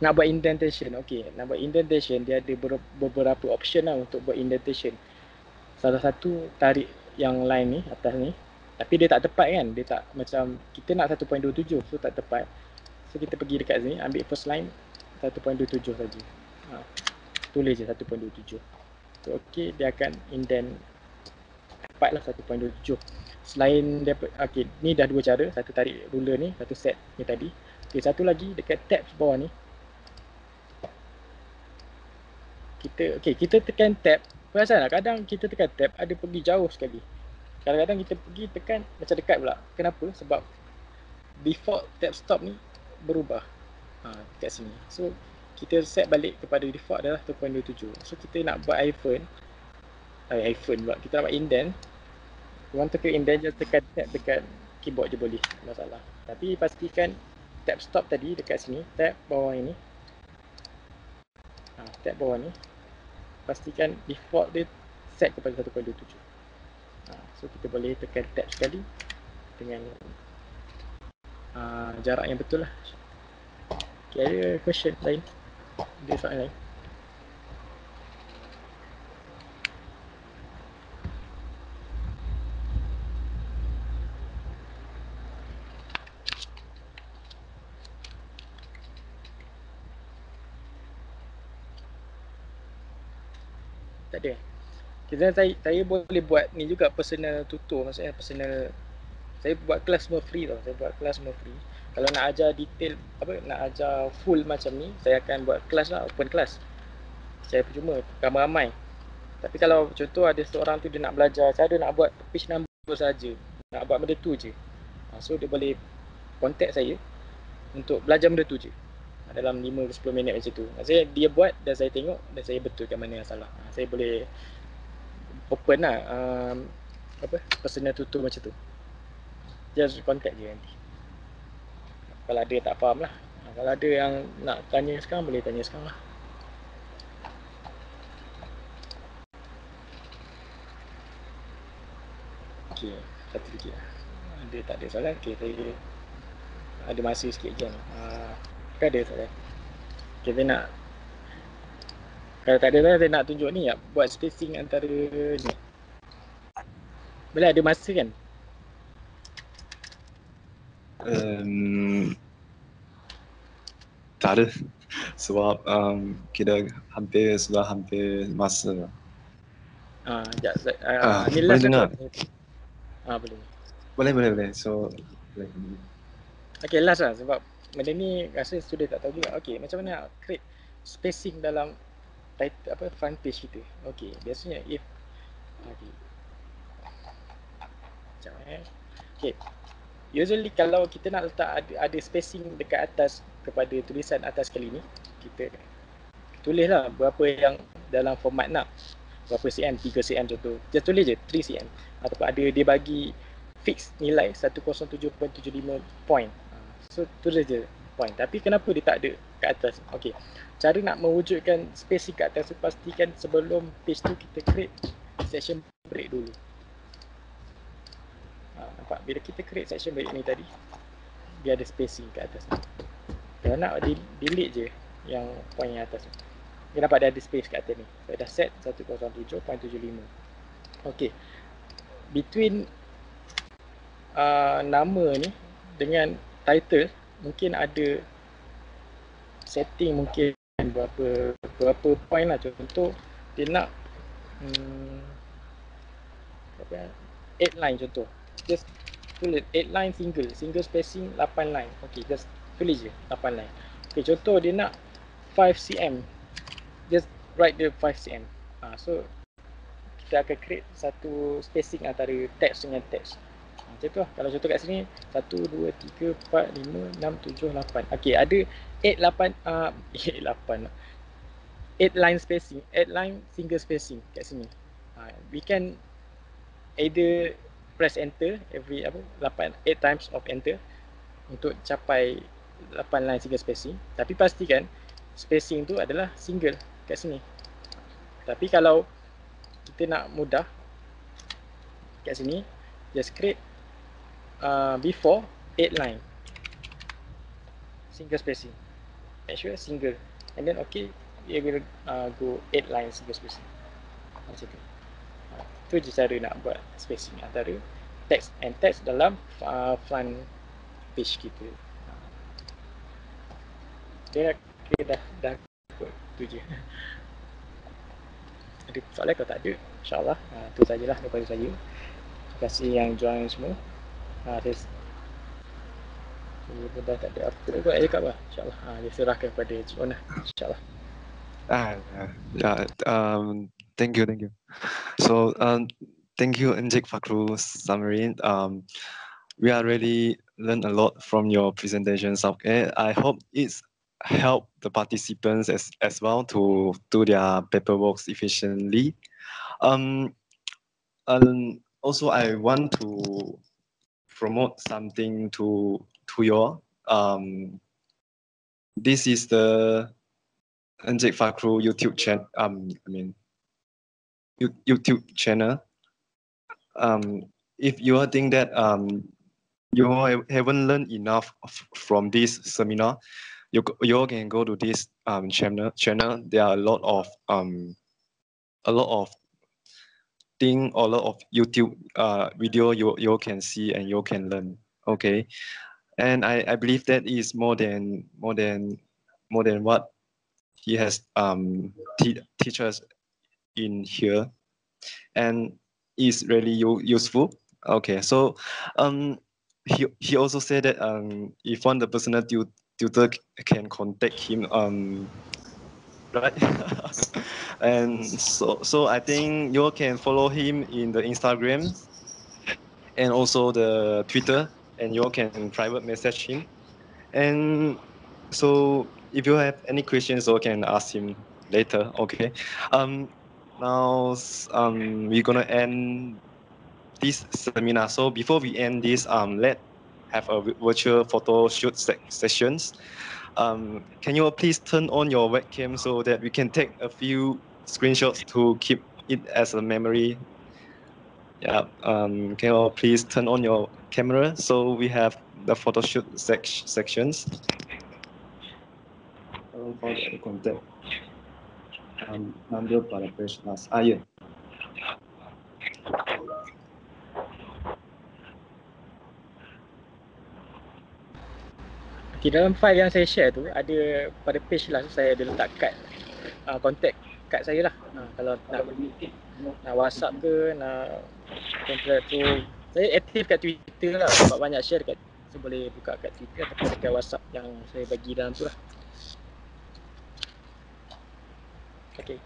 nak buat indentation. Okay, nak buat indentation dia ada beberapa option lah untuk buat indentation. Salah satu tarik yang line ni, atas ni, tapi dia tak tepat kan, dia tak macam, kita nak 1.27 so tak tepat. So kita pergi dekat sini, ambil first line 1.27 saja. Tulis je 1.27. So okay, dia akan indent tepat lah 1.27. Selain daripada, okay, ni dah dua cara, satu tarik ruler ni, satu set ni tadi. Okay, satu lagi dekat tab bawah ni, kita tekan tab. Perasan tak, kadang kita tekan tab ada pergi jauh sekali. Kadang-kadang kita pergi tekan macam dekat pula. Kenapa? Sebab default tab stop ni berubah dekat sini. So kita set balik kepada default adalah 1.27. So kita nak buat hyphen pula, kita nak buat indent. Orang tekan indent, just tekan tab dekat keyboard je boleh, tak masalah. Tapi pastikan tab stop tadi dekat sini, tab bawah ini, tab bawah ni, pastikan default dia set kepada 1.27. So kita boleh tekan tab sekali dengan jarak yang betul lah. Okay, ada question lain? Ada soalan lain? Tak ada. Saya boleh buat ni juga personal tutor, maksudnya personal. Saya buat kelas semua free tau. Kalau nak ajar detail, nak ajar full macam ni, saya akan buat kelas lah, open kelas. Saya percuma, ramai-ramai. Tapi kalau contoh ada seorang tu dia nak belajar, cara nak buat page number saja, nak buat benda tu je. So dia boleh contact saya untuk belajar benda tu je. Dalam 5-10 minit macam tu. Maksudnya dia buat dan saya tengok dan saya betulkan mana yang salah. Saya boleh open lah personal tutor macam tu. Just contact je nanti. Kalau ada tak faham lah. Kalau ada yang nak tanya sekarang, boleh tanya sekarang lah. Okay, satu lagi lah. Ada tak ada soalan? Okay, saya ada masa sikit je. Kan ada soalan? Okay, saya nak, kalau tak ada soalan, saya nak tunjuk ni, buat spacing antara ni. Boleh ada masa kan? Tak ada. Sebab kita sudah hampir masa. Ni boleh dengar? Boleh. So, boleh. Okay, last lah, sebab benda ni rasa student tak tahu juga. Okay, macam mana nak create spacing dalam title, front page kita. Okay, biasanya if okay, usually kalau kita nak letak ada spacing dekat atas kepada tulisan atas kali ni, kita tulislah berapa yang dalam format nak. Berapa cm, 3 cm contoh. Just tulis je 3 cm. Ataupun ada dia bagi fix nilai 107.75 point. So tulis je point. Tapi kenapa dia tak ada kat atas? Okay, cara nak mewujudkan spacing kat atas tu, pastikan sebelum page tu kita create section break dulu. Nampak? Bila kita create section break ni tadi, dia ada spacing kat atas. Kalau nak delete je yang point yang atas tu. Dia nampak dia ada space kat atas ni. Saya dah set 107.75. Okay, between nama ni dengan title mungkin ada setting, mungkin berapa point lah. Contoh dia nak 8 line contoh, just tulis 8 line single spacing 8 line. Okay, just tulis je 8 line. Okay, contoh dia nak 5 cm, just write the 5 cm. So kita akan create satu spacing antara text dengan text. Macam tu lah. Kalau contoh kat sini 1, 2, 3, 4, 5, 6, 7, 8. Okay, ada 8 line spacing, 8 line single spacing kat sini. We can either press enter every 8 times of enter untuk capai 8 line single spacing. Tapi pastikan spacing tu adalah single kat sini. Tapi kalau kita nak mudah kat sini, just create before 8 line. single spacing. Make sure single. And then okay, we will go 8 lines single spacing. Macam tu. Tu je cara nak buat spacing antara teks and teks dalam front page kita. Dia dah kot. Tu je. Ada soalan kalau tak ada, insyaAllah tu sajalah daripada saya. Terima kasih yang join semua. Saya dah tak ada apa kot nak cakap lah. InsyaAllah dia serahkan kepada Cik Ona. InsyaAllah. Thank you. So, thank you, Encik Fakrul Samarin. We are really learned a lot from your presentations. Okay, I hope it's helped the participants as well to do their paperwork efficiently. Also, I want to promote something to you. This is the Encik Fakrul YouTube channel. YouTube channel. If you think that you haven't learned enough from this seminar, you can go to this channel. There are a lot of thing, a lot of YouTube video you can see and you can learn. Okay, and I believe that is more than what he has teach us in here, and is really useful. Okay, so he also said that if one the personal tutor can contact him, right? And so I think you can follow him in the Instagram and also the Twitter, and you can private message him. And so if you have any questions, you can ask him later. Okay. Now we're gonna end this seminar. So before we end this, let's have a virtual photo shoot sessions. Can you please turn on your webcam so that we can take a few screenshots to keep it as a memory? Yeah. Can you please turn on your camera so we have the photo shoot sections? For the contact number para personas. Yeah. Okay, dalam file yang saya share tu ada pada page lah, saya ada letak kad contact kad saya lah. Kalau nak WhatsApp ke, nak contact tu, saya aktif kat Twitter lah sebab banyak share dekat, saya boleh buka kat Twitter ataupun dekat WhatsApp yang saya bagi dalam tu lah. Okay.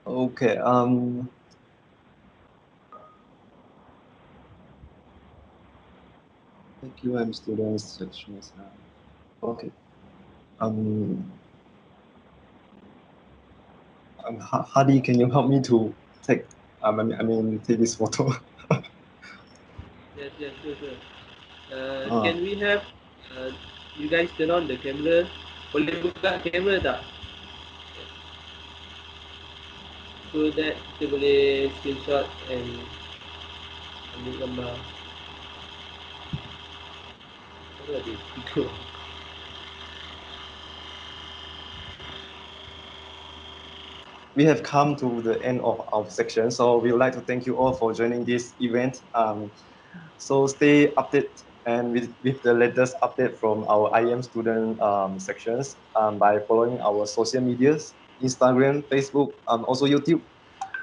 Okay. Thank you, students sections. Okay. Hadi, can you help me to take? Take this photo. Yes, sure. Can we have you guys turn on the camera? Boleh buka kamera tak? So that kita boleh screenshot and ambil gambar. Apa ada video? We have come to the end of our section, so we would like to thank you all for joining this event. So stay updated and with the latest update from our IEM student sections by following our social medias, Instagram, Facebook, also YouTube.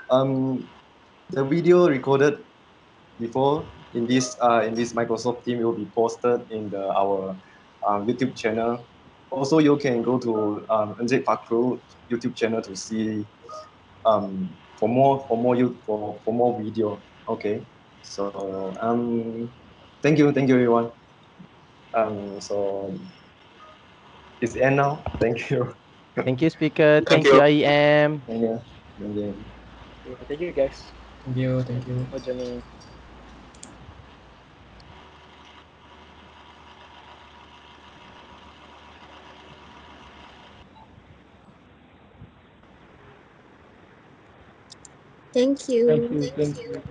The video recorded before in this Microsoft Team will be posted in our YouTube channel. Also, you can go to Encik Fakrul YouTube channel to see for more video. Okay, so thank you everyone. So it's the end now. Thank you. Thank you, speaker. Thank you, IEM. Thank you. Thank you guys Thank you. for joining. Thank you. Thank you.